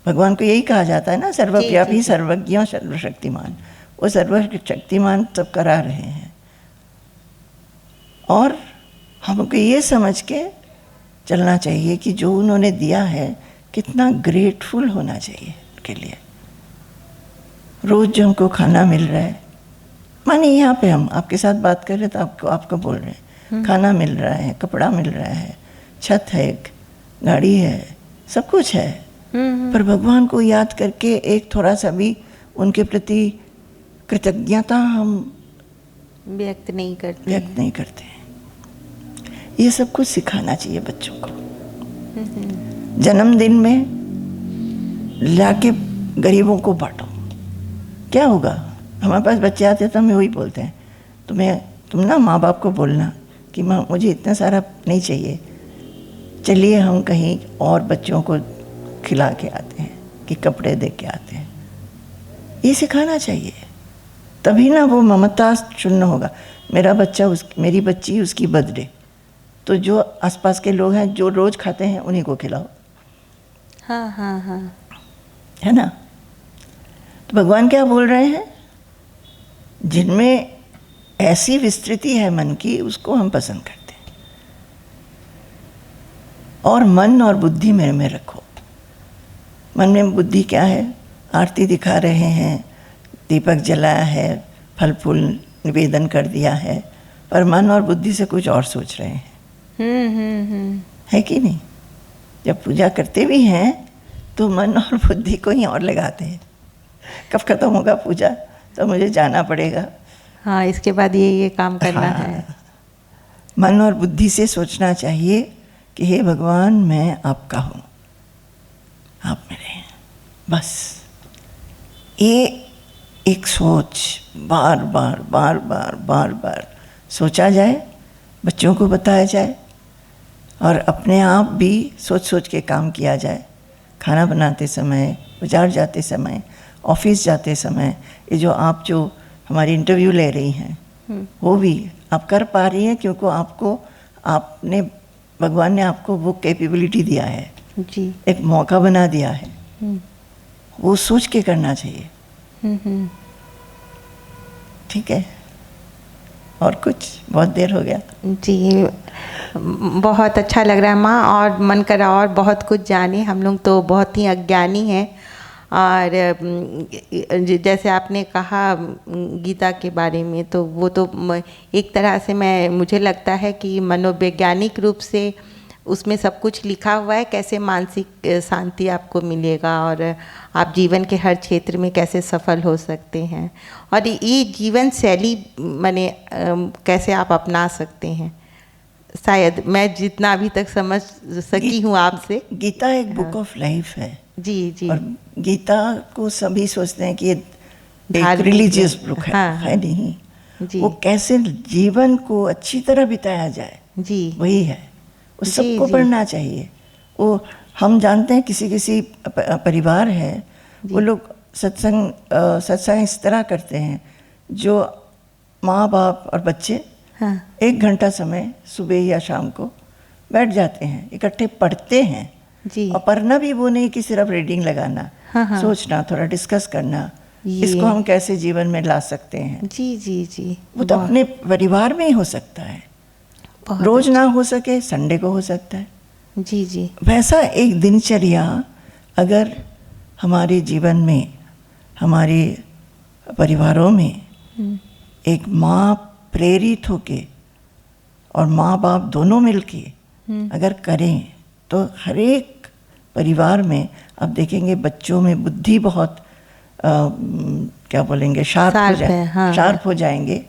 भगवान को यही कहा जाता है ना, सर्वव्यापी, सर्वज्ञ और सर्वशक्तिमान। वो सर्वशक्तिमान सब करा रहे हैं। और हमको ये समझ के चलना चाहिए कि जो उन्होंने दिया है कितना ग्रेटफुल होना चाहिए उनके लिए। रोज़ जो हमको खाना मिल रहा है, माने यहाँ पे हम आपके साथ बात कर रहे तो आपको बोल रहे हैं, खाना मिल रहा है, कपड़ा मिल रहा है, छत है, गाड़ी है, सब कुछ है। पर भगवान को याद करके एक थोड़ा सा भी उनके प्रति कृतज्ञता हम व्यक्त नहीं करते हैं। ये सब कुछ सिखाना चाहिए बच्चों को। जन्मदिन में लाके गरीबों को बांटो, क्या होगा? हमारे पास बच्चे आते हैं तो हमें वही बोलते हैं, तुम ना माँ बाप को बोलना कि माँ मुझे इतना सारा नहीं चाहिए, चलिए हम कहीं और बच्चों को खिला के आते हैं कि कपड़े दे के आते हैं। ये सिखाना चाहिए, तभी ना वो ममता शून्य होगा। मेरा बच्चा मेरी बच्ची उसकी बर्थडे, तो जो आसपास के लोग हैं जो रोज़ खाते हैं उन्हीं को खिलाओ। हाँ, है ना? तो भगवान क्या बोल रहे हैं? जिनमें ऐसी विस्तृति है मन की, उसको हम पसंद करते हैं। और मन और बुद्धि मेरे में रखो। मन में बुद्धि क्या है? आरती दिखा रहे हैं, दीपक जलाया है, फल फूल निवेदन कर दिया है, पर मन और बुद्धि से कुछ और सोच रहे हैं। है कि नहीं? जब पूजा करते भी हैं तो मन और बुद्धि को ही और लगाते हैं। कब खत्म होगा पूजा तो मुझे जाना पड़ेगा, हाँ इसके बाद ये काम करना है। मन और बुद्धि से सोचना चाहिए कि हे भगवान मैं आपका हूँ, आप मेरे हैं, बस। ये एक सोच बार बार सोचा जाए, बच्चों को बताया जाए और अपने आप भी सोच के काम किया जाए। खाना बनाते समय, बाजार जाते समय, ऑफिस जाते समय, ये जो हमारी इंटरव्यू ले रही हैं वो भी आप कर पा रही हैं क्योंकि भगवान ने आपको वो कैपेबिलिटी दिया है जी, एक मौका बना दिया है। वो सोच के करना चाहिए। ठीक है? और कुछ? बहुत देर हो गया जी, बहुत अच्छा लग रहा है माँ, और मन कर रहा और बहुत कुछ जाने। हम लोग तो बहुत ही अज्ञानी हैं। और जैसे आपने कहा गीता के बारे में, तो वो तो एक तरह से मुझे लगता है कि मनोवैज्ञानिक रूप से उसमें सब कुछ लिखा हुआ है, कैसे मानसिक शांति आपको मिलेगा और आप जीवन के हर क्षेत्र में कैसे सफल हो सकते हैं, और ये जीवन शैली कैसे आप अपना सकते हैं। शायद मैं जितना अभी तक समझ सकी हूँ आपसे। गीता एक बुक ऑफ लाइफ है। जी। और गीता को सभी सोचते हैं कि ये एक रिलीजियस बुक है। है नहीं जी। वो कैसे जीवन को अच्छी तरह बिताया जाए जी, वही है। वो सबको पढ़ना चाहिए। वो हम जानते हैं किसी परिवार है, वो लोग सत्संग इस तरह करते हैं, जो माँ बाप और बच्चे 1 घंटा समय सुबह या शाम को बैठ जाते हैं, इकट्ठे पढ़ते हैं जी। और पढ़ना भी वो नहीं कि सिर्फ रीडिंग लगाना, सोचना, थोड़ा डिस्कस करना, इसको हम कैसे जीवन में ला सकते हैं। जी वो तो अपने परिवार में ही हो सकता है, रोज ना हो सके संडे को हो सकता है। जी वैसा एक दिनचर्या अगर हमारे जीवन में, हमारे परिवारों में एक माँ प्रेरित होके और माँ बाप दोनों मिलके अगर करें तो हर एक परिवार में आप देखेंगे बच्चों में बुद्धि बहुत क्या बोलेंगे शार्प हो जाएंगे।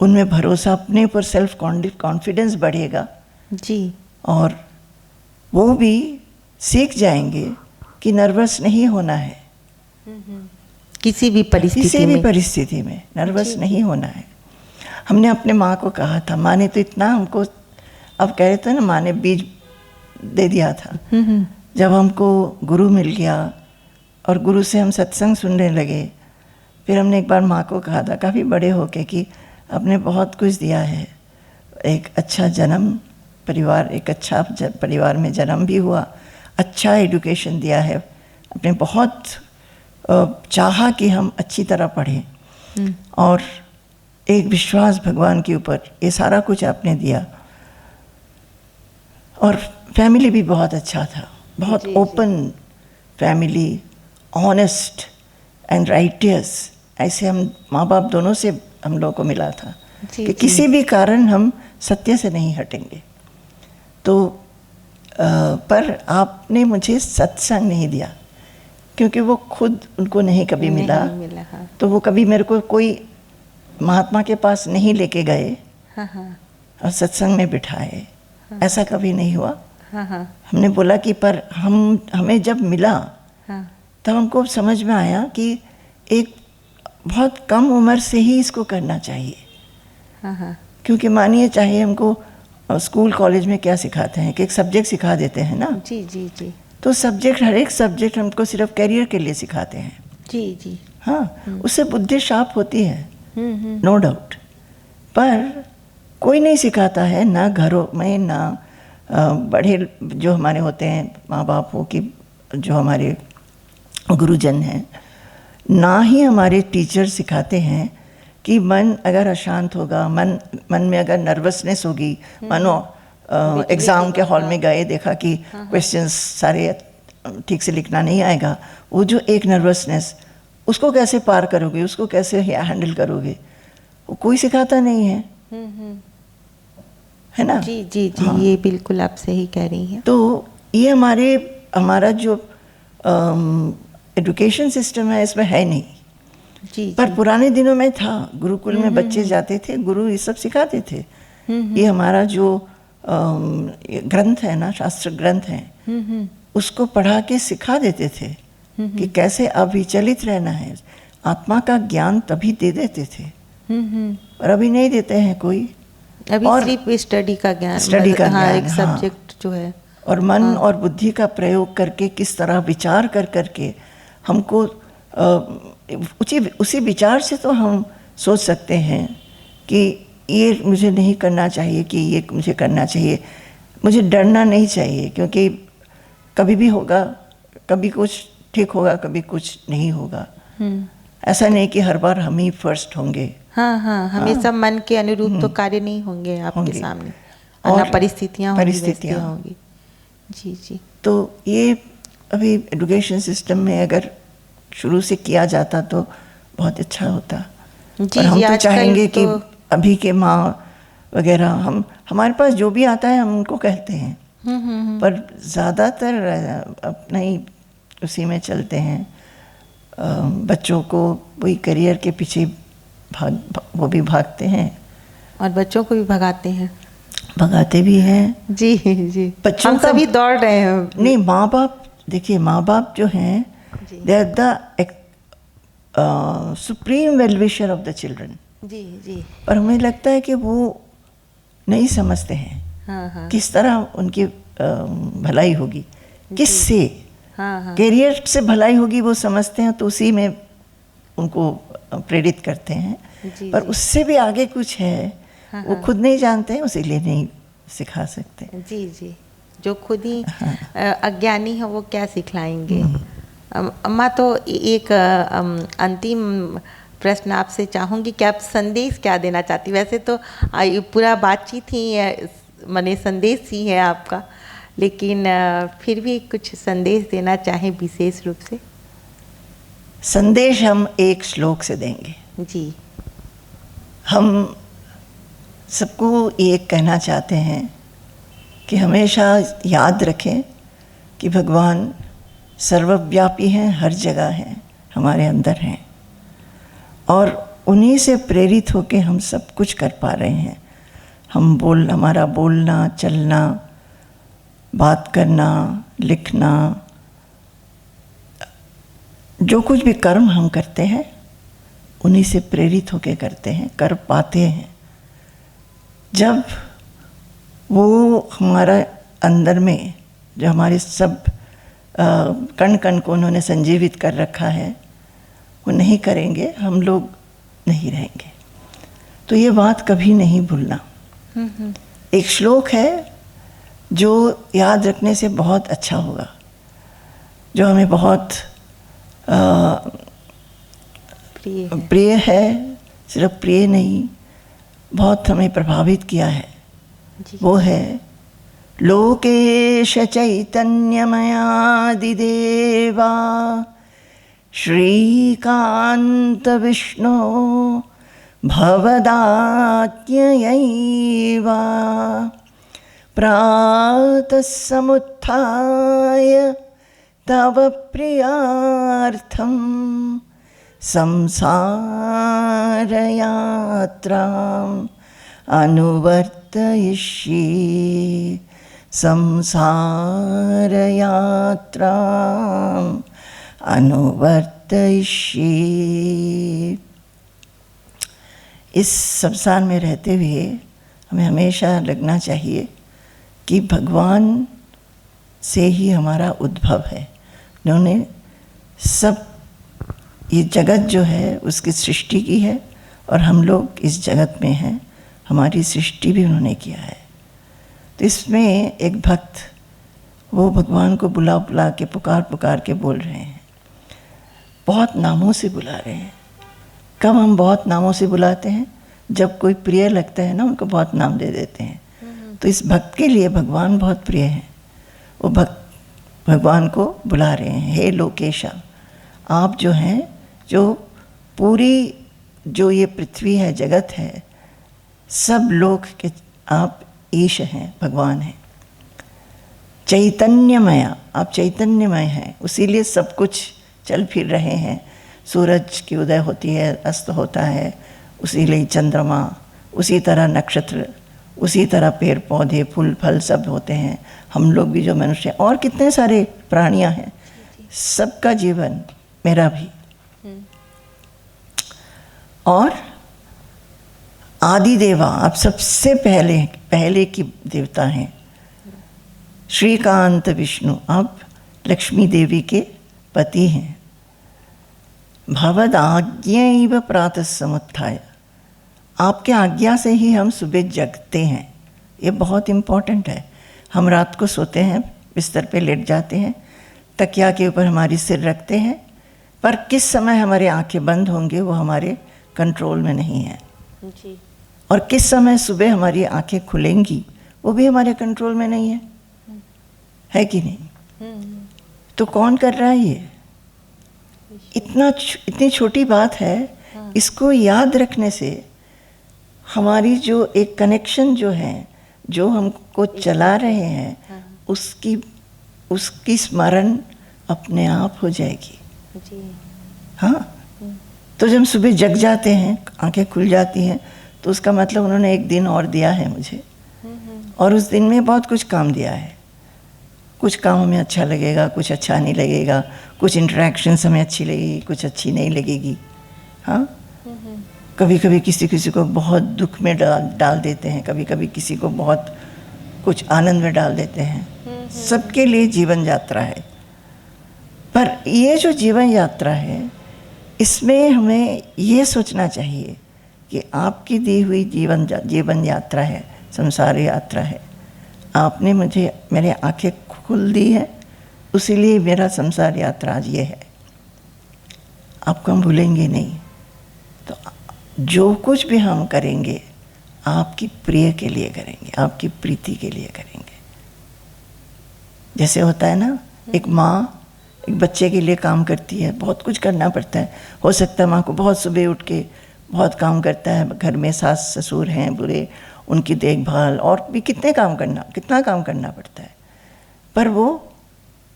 उनमें भरोसा, अपने ऊपर सेल्फ कॉन्फिडेंस बढ़ेगा जी, और वो भी सीख जाएंगे कि नर्वस नहीं होना है। किसी भी परिस्थिति में नर्वस नहीं होना है। हमने अपने माँ को कहा था, माँ ने तो इतना हमको, अब कह रहे थे ना, माँ ने बीज दे दिया था। जब हमको गुरु मिल गया और गुरु से हम सत्संग सुनने लगे, फिर हमने एक बार माँ को कहा था काफ़ी बड़े होके कि आपने बहुत कुछ दिया है, एक अच्छा जन्म परिवार, एक अच्छा परिवार में जन्म भी हुआ, अच्छा एजुकेशन दिया है, आपने बहुत चाहा कि हम अच्छी तरह पढ़ें, और एक विश्वास भगवान के ऊपर, ये सारा कुछ आपने दिया। और फैमिली भी बहुत अच्छा था, बहुत open family, honest and righteous. ऐसे हम माँ बाप दोनों से हम लोगों को मिला था कि किसी भी कारण हम सत्य से नहीं हटेंगे। तो पर आपने मुझे सत्संग नहीं दिया, क्योंकि वो खुद उनको नहीं कभी मिला, हाँ। तो वो कभी मेरे को कोई महात्मा के पास नहीं लेके गए हाँ हाँ और सत्संग में बिठाए, ऐसा कभी नहीं हुआ। हाँ हाँ हमने बोला कि पर हमें जब मिला हाँ तब हमको समझ में आया कि एक बहुत कम उम्र से ही इसको करना चाहिए। हाँ क्योंकि मानिए चाहे हमको स्कूल कॉलेज में क्या सिखाते हैं कि एक सब्जेक्ट सिखा देते हैं ना, जी जी जी तो सब्जेक्ट, हर एक सब्जेक्ट हमको सिर्फ कैरियर के लिए सिखाते हैं। जी जी। हाँ, उससे बुद्धि शार्प होती है, हम्म। नो डाउट, पर कोई नहीं सिखाता है, ना घरों में, ना बड़े जो हमारे होते हैं माँ बाप हो कि जो हमारे गुरुजन हैं, ना ही हमारे टीचर सिखाते हैं कि मन अगर अशांत होगा, मन में अगर नर्वसनेस होगी, मानो एग्ज़ाम के हॉल में गए, देखा कि क्वेश्चंस सारे ठीक से लिखना नहीं आएगा, वो जो एक नर्वसनेस, उसको कैसे पार करोगे, उसको कैसे हैंडल करोगे, वो कोई सिखाता नहीं है, है ना? जी जी जी। हाँ। ये बिल्कुल आप सही कह रही हैं। तो ये हमारा जो एजुकेशन सिस्टम है इसमें है नहीं, जी पर पुराने दिनों में था। गुरुकुल में बच्चे जाते थे, गुरु ये सब सिखाते थे। ये हमारा जो ग्रंथ है ना, शास्त्र ग्रंथ है, उसको पढ़ा के सिखा देते थे कि कैसे अविचलित रहना है। आत्मा का ज्ञान तभी दे देते थे, और अभी नहीं देते हैं कोई। अभी और सिर्फ स्टडी का ज्ञान, स्टडी का हाँ, ज्ञान, एक सब्जेक्ट जो है, और मन और बुद्धि का प्रयोग करके किस तरह विचार करके हमको उसी विचार से तो हम सोच सकते हैं कि ये मुझे नहीं करना चाहिए, कि ये मुझे करना चाहिए। मुझे डरना नहीं चाहिए, क्योंकि कभी भी होगा, कभी कुछ ठीक होगा, कभी कुछ नहीं होगा। ऐसा नहीं कि हर बार हम ही फर्स्ट होंगे। हाँ हाँ, हमेशा मन के अनुरूप तो कार्य नहीं होंगे आपके सामने, और परिस्थितियाँ होंगी। जी जी। तो ये अभी एजुकेशन सिस्टम में अगर शुरू से किया जाता तो बहुत अच्छा होता। जी, और हम जी, तो चाहेंगे कि तो अभी के माँ वगैरह, हमारे पास जो भी आता है हम उनको कहते हैं, पर ज़्यादातर अपना ही उसी में चलते हैं। बच्चों को वही करियर के पीछे वो भी भागते हैं, और बच्चों को भी भगाते भी हैं। जी जी। बच्चों हम का सभी दौड़ रहे हैं। नहीं, माँ बाप देखिए, माँ बाप जो हैं, they are the supreme wellwisher of the children. जी जी। और हमें लगता है कि वो नहीं समझते हैं हाँ हाँ किस तरह उनकी भलाई होगी, किससे हाँ कैरियर से भलाई होगी, वो समझते हैं, तो उसी में उनको प्रेरित करते हैं। जी, पर जी। उससे भी आगे कुछ है, वो खुद नहीं जानते हैं, इसीलिए नहीं सिखा सकते। जी जी। जो खुद ही अज्ञानी है वो क्या सिखलाएंगे। अम्मा, तो एक अंतिम प्रश्न आपसे चाहूँगी कि आप संदेश क्या देना चाहती? वैसे तो पूरा बातचीत ही माने संदेश ही है आपका, लेकिन फिर भी कुछ संदेश देना चाहें विशेष रूप से? संदेश हम एक श्लोक से देंगे। जी। हम सबको ये कहना चाहते हैं कि हमेशा याद रखें कि भगवान सर्वव्यापी हैं, हर जगह हैं, हमारे अंदर हैं, और उन्हीं से प्रेरित होकर हम सब कुछ कर पा रहे हैं। हमारा बोलना, चलना, बात करना, लिखना, जो कुछ भी कर्म हम करते हैं उन्हीं से प्रेरित होकर करते हैं, कर पाते हैं। जब वो हमारा अंदर में जो हमारे सब कण कण को उन्होंने संजीवित कर रखा है, वो नहीं करेंगे, हम लोग नहीं रहेंगे। तो ये बात कभी नहीं भूलना। एक श्लोक है जो याद रखने से बहुत अच्छा होगा, जो हमें बहुत प्रिय है। सिर्फ प्रिय नहीं, बहुत हमें प्रभावित किया है। वो है, लोकेश चैतन्यमयादिदेवा श्रीकांत विष्णु भवदाज्ञयैवा प्रातः समुत्थाय तव प्रियार्थं संसारयात्राम् अनुवर्तयिष्ये संसारयात्राम् अनुवर्तयिष्ये। इस संसार में रहते हुए हमें हमेशा लगना चाहिए कि भगवान से ही हमारा उद्भव है। उन्होंने सब ये जगत जो है उसकी सृष्टि की है और हम लोग इस जगत में हैं, हमारी सृष्टि भी उन्होंने किया है। तो इसमें एक भक्त वो भगवान को बुला बुला के पुकार के बोल रहे हैं, बहुत नामों से बुला रहे हैं। कब हम बहुत नामों से बुलाते हैं? जब कोई प्रिय लगता है ना, उनको बहुत नाम दे देते हैं। तो इस भक्त के लिए भगवान बहुत प्रिय हैं। वो भक्त भगवान को बुला रहे हैं, हे लोकेशा, आप जो हैं, जो पूरी जो ये पृथ्वी है, जगत है, सब लोग के आप ईश हैं, भगवान हैं। चैतन्यमय, आप चैतन्यमय हैं, उसीलिए सब कुछ चल फिर रहे हैं। सूरज की उदय होती है, अस्त होता है, उसीलिए चंद्रमा, उसी तरह नक्षत्र, उसी तरह पेड़ पौधे फूल फल सब होते हैं। हम लोग भी जो मनुष्य, और कितने सारे प्राणियां हैं, सबका जीवन, मेरा भी। और आदि देवा, आप सबसे पहले की देवता हैं। श्रीकांत विष्णु, आप लक्ष्मी देवी के पति हैं। भवद आज्ञैव प्रातः समुत्थाय, आपके आज्ञा से ही हम सुबह जगते हैं। ये बहुत इम्पोर्टेंट है। हम रात को सोते हैं, बिस्तर पे लेट जाते हैं, तकिया के ऊपर हमारी सिर रखते हैं, पर किस समय हमारी आंखें बंद होंगे वो हमारे कंट्रोल में नहीं है जी। और किस समय सुबह हमारी आंखें खुलेंगी वो भी हमारे कंट्रोल में नहीं है कि नहीं? तो कौन कर रहा है ये? इतनी छोटी बात है। इसको याद रखने से हमारी जो एक कनेक्शन जो है, जो हमको चला रहे हैं, उसकी स्मरण अपने आप हो जाएगी जी। हाँ, तो जब हम सुबह जग जाते हैं, आंखें खुल जाती हैं, तो उसका मतलब उन्होंने एक दिन और दिया है मुझे, और उस दिन में बहुत कुछ काम दिया है। कुछ काम हमें अच्छा लगेगा, कुछ अच्छा नहीं लगेगा, कुछ इंटरेक्शंस हमें अच्छी लगेगी, कुछ अच्छी नहीं लगेगी। हाँ, कभी कभी किसी को बहुत दुख में डाल देते हैं, कभी कभी किसी को बहुत कुछ आनंद में डाल देते हैं। सबके लिए जीवन यात्रा है। पर ये जो जीवन यात्रा है, इसमें हमें ये सोचना चाहिए कि आपकी दी हुई जीवन यात्रा है, संसार यात्रा है। आपने मुझे, मेरे आंखें खुल दी है, उसीलिए मेरा संसार यात्रा आज ये है। आपको हम भूलेंगे नहीं। तो जो कुछ भी हम करेंगे, आपकी प्रिय के लिए करेंगे, आपकी प्रीति के लिए करेंगे। जैसे होता है ना, एक माँ एक बच्चे के लिए काम करती है, बहुत कुछ करना पड़ता है। हो सकता है माँ को बहुत सुबह उठ के बहुत काम करता है, घर में सास ससुर हैं बुरे, उनकी देखभाल और भी कितना काम करना पड़ता है। पर वो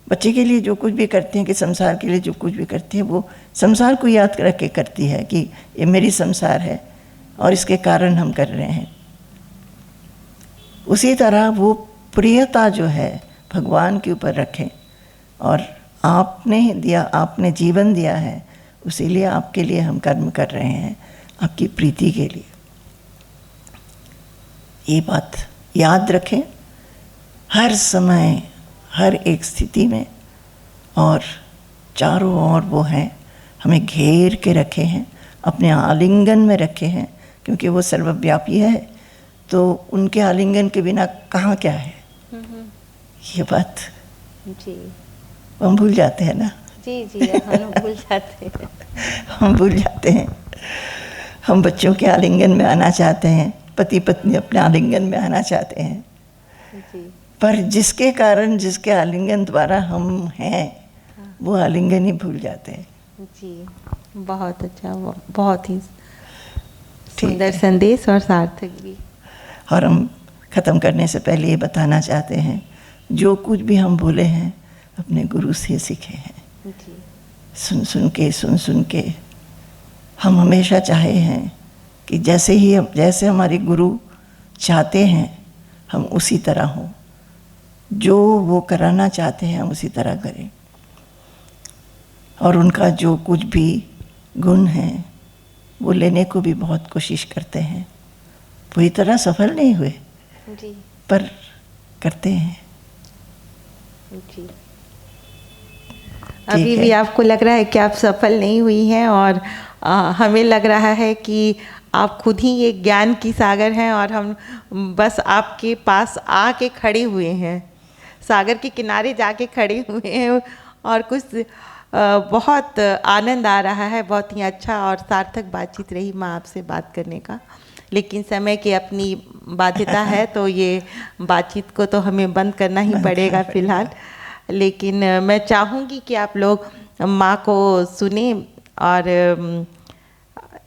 बच्चे के लिए जो कुछ भी करते हैं, कि संसार के लिए जो कुछ भी करते हैं, वो संसार को याद रख के करती है कि ये मेरी संसार है और इसके कारण हम कर रहे हैं। उसी तरह वो प्रियता जो है भगवान के ऊपर रखें, और आपने दिया, आपने जीवन दिया है, उसीलिए आपके लिए हम कर्म कर रहे हैं, आपकी प्रीति के लिए। ये बात याद रखें हर समय, हर एक स्थिति में। और चारों ओर वो हैं, हमें घेर के रखे हैं, अपने आलिंगन में रखे हैं, क्योंकि वो सर्वव्यापी है। तो उनके आलिंगन के बिना कहाँ क्या है, ये बात जी हम भूल जाते हैं ना। जी हम भूल जाते हैं। हम भूल जाते हैं। हम बच्चों के आलिंगन में आना चाहते हैं, पति पत्नी अपने आलिंगन में आना चाहते हैं जी। पर जिसके कारण, जिसके आलिंगन द्वारा हम हैं, वो आलिंगन ही भूल जाते हैं जी। बहुत अच्छा, बहुत ही सुंदर संदेश और सार्थक भी। और हम ख़त्म करने से पहले ये बताना चाहते हैं, जो कुछ भी हम बोले हैं, अपने गुरु से सीखे हैं। जी। सुन सुन के हम हमेशा चाहे हैं कि जैसे हमारे गुरु चाहते हैं हम उसी तरह हों, जो वो कराना चाहते हैं हम उसी तरह करें, और उनका जो कुछ भी गुण है वो लेने को भी बहुत कोशिश करते हैं। पूरी तरह सफल नहीं हुए जी। पर करते हैं। जी। अभी भी आपको लग रहा है कि आप सफल नहीं हुई हैं, और हमें लग रहा है कि आप खुद ही एक ज्ञान की सागर हैं, और हम बस आपके पास आके खड़े हुए हैं, सागर के किनारे जाके खड़े हुए हैं, और कुछ बहुत आनंद आ रहा है। बहुत ही अच्छा और सार्थक बातचीत रही माँ आपसे बात करने का, लेकिन समय की अपनी बाध्यता है तो ये बातचीत को तो हमें बंद करना ही पड़ेगा फिलहाल। लेकिन मैं चाहूँगी कि आप लोग माँ को सुने, और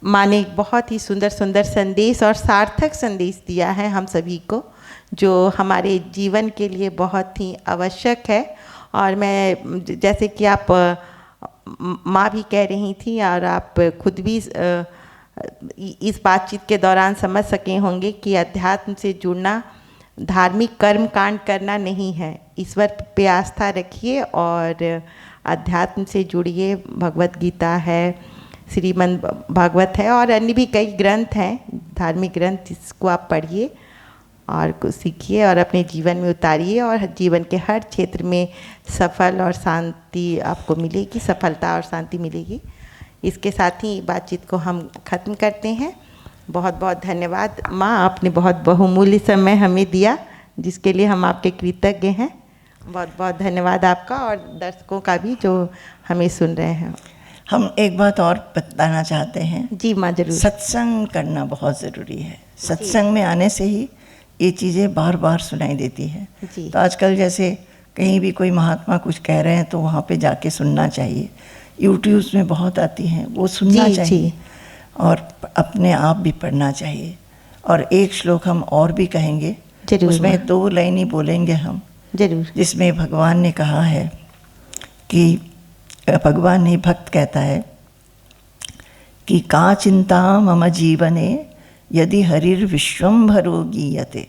माँ ने एक बहुत ही सुंदर सुंदर संदेश और सार्थक संदेश दिया है हम सभी को, जो हमारे जीवन के लिए बहुत ही आवश्यक है। और मैं जैसे कि आप माँ भी कह रही थी और आप खुद भी इस बातचीत के दौरान समझ सके होंगे कि अध्यात्म से जुड़ना धार्मिक कर्म कांड करना नहीं है। ईश्वर पे आस्था रखिए और अध्यात्म से जुड़िए। भगवत गीता है, श्रीमद् भागवत है, और अन्य भी कई ग्रंथ हैं, धार्मिक ग्रंथ, इसको आप पढ़िए और कुछ सीखिए और अपने जीवन में उतारिए, और जीवन के हर क्षेत्र में सफल और शांति आपको मिलेगी, सफलता और शांति मिलेगी। इसके साथ ही बातचीत को हम ख़त्म करते हैं। बहुत बहुत धन्यवाद माँ, आपने बहुत बहुमूल्य समय हमें दिया, जिसके लिए हम आपके कृतज्ञ हैं। बहुत बहुत धन्यवाद आपका, और दर्शकों का भी जो हमें सुन रहे हैं। हम एक बात और बताना चाहते हैं। जी माँ, जरूर। सत्संग करना बहुत ज़रूरी है। सत्संग में आने से ही ये चीज़ें बार बार सुनाई देती है। तो आजकल जैसे कहीं भी कोई महात्मा कुछ कह रहे हैं तो वहाँ पे जाके सुनना चाहिए। यूट्यूब में बहुत आती हैं, वो सुनना चाहिए, और अपने आप भी पढ़ना चाहिए। और एक श्लोक हम और भी कहेंगे, उसमें 2 लाइन ही बोलेंगे हम, जरूर, जिसमें भगवान ने कहा है कि भगवान नहीं, भक्त कहता है कि का चिंता मम जीवने यदि हरिर्विश्वम्भरो गीयते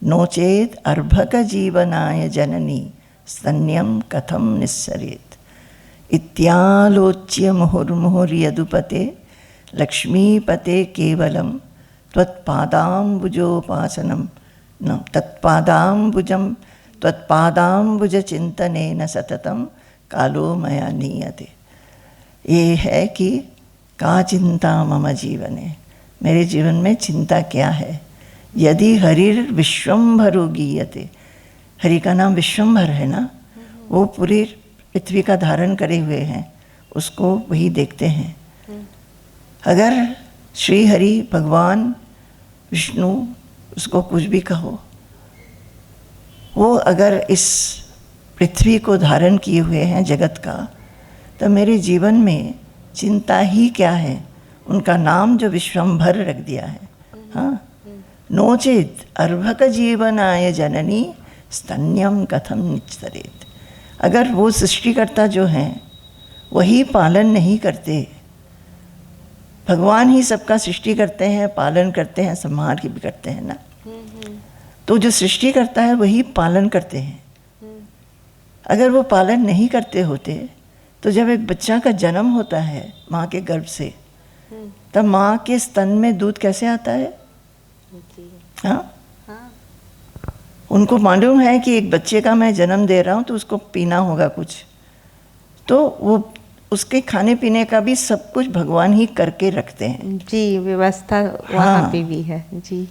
नोचेत अर्भक जीवनाय जननी स्तन्यम कथम निस्सरेत इत्यालोच्य मुहुर्मुहुर्यदुपते लक्ष्मीपते केवलं त्वत्पादाम्बुजोपासनं न त्वत्पादाम्बुजचिन्तनेन सततं कालो मया नीयते। ये है कि का चिंता मम जीवने, मेरे जीवन में चिंता क्या है। यदि हरिर विश्वम्भरो गीयते, हरि का नाम विश्वम्भर है ना, वो पूरी पृथ्वी का धारण करे हुए हैं, उसको वही देखते हैं। अगर श्री हरि भगवान विष्णु, उसको कुछ भी कहो, वो अगर इस पृथ्वी को धारण किए हुए हैं जगत का, तो मेरे जीवन में चिंता ही क्या है। उनका नाम जो विश्वम्भर रख दिया है। हाँ, नोचेत अर्भक जीवनाय जननी स्तन्यम कथम निस्सरेत। अगर वो सृष्टिकर्ता जो हैं वही पालन नहीं करते, भगवान ही सबका सृष्टि करते हैं, पालन करते हैं, संहार भी करते हैं ना, तो जो सृष्टि करता है वही पालन करते हैं। अगर वो पालन नहीं करते होते तो जब एक बच्चा का जन्म होता है माँ के गर्भ से, तब माँ के स्तन में दूध कैसे आता है? हाँ, उनको मालूम है कि एक बच्चे का मैं जन्म दे रहा हूँ तो उसको पीना होगा कुछ, तो वो उसके खाने पीने का भी सब कुछ भगवान ही करके रखते हैं। जी, व्यवस्था वहाँ पे भी है जी।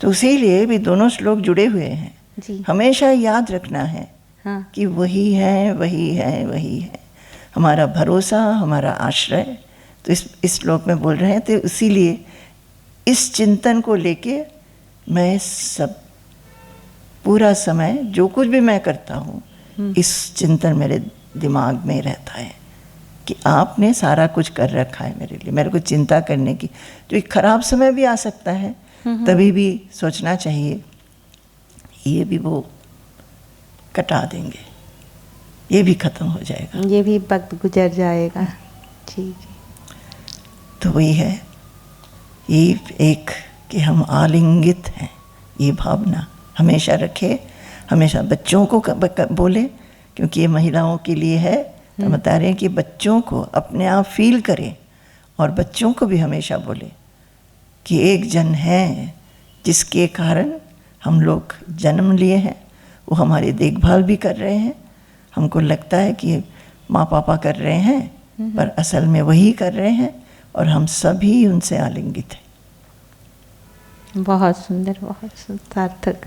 तो इसीलिए भी दोनों श्लोक जुड़े हुए हैं जी। हमेशा याद रखना है कि वही है, वही है, वही है हमारा भरोसा, हमारा आश्रय। तो इस श्लोक में बोल रहे हैं, तो इसीलिए इस चिंतन को लेके मैं सब पूरा समय जो कुछ भी मैं करता हूँ, इस चिंतन मेरे दिमाग में रहता है कि आपने सारा कुछ कर रखा है मेरे लिए, मेरे को चिंता करने की। तो एक खराब समय भी आ सकता है, तभी भी सोचना चाहिए ये भी वो कटा देंगे, ये भी ख़त्म हो जाएगा। ये भी वक्त गुजर जाएगा। जी जी। तो वही है, ये एक कि हम आलिंगित हैं, ये भावना हमेशा रखे, हमेशा बच्चों को बोले, क्योंकि ये महिलाओं के लिए है। तो बता रहे हैं कि बच्चों को अपने आप फील करें, और बच्चों को भी हमेशा बोले कि एक जन है जिसके कारण हम लोग जन्म लिए हैं, वो हमारी देखभाल भी कर रहे हैं। हमको लगता है कि माँ पापा कर रहे हैं, पर असल में वही कर रहे हैं, और हम सभी उनसे आलिंगित हैं। बहुत सुंदर, बहुत सार्थक।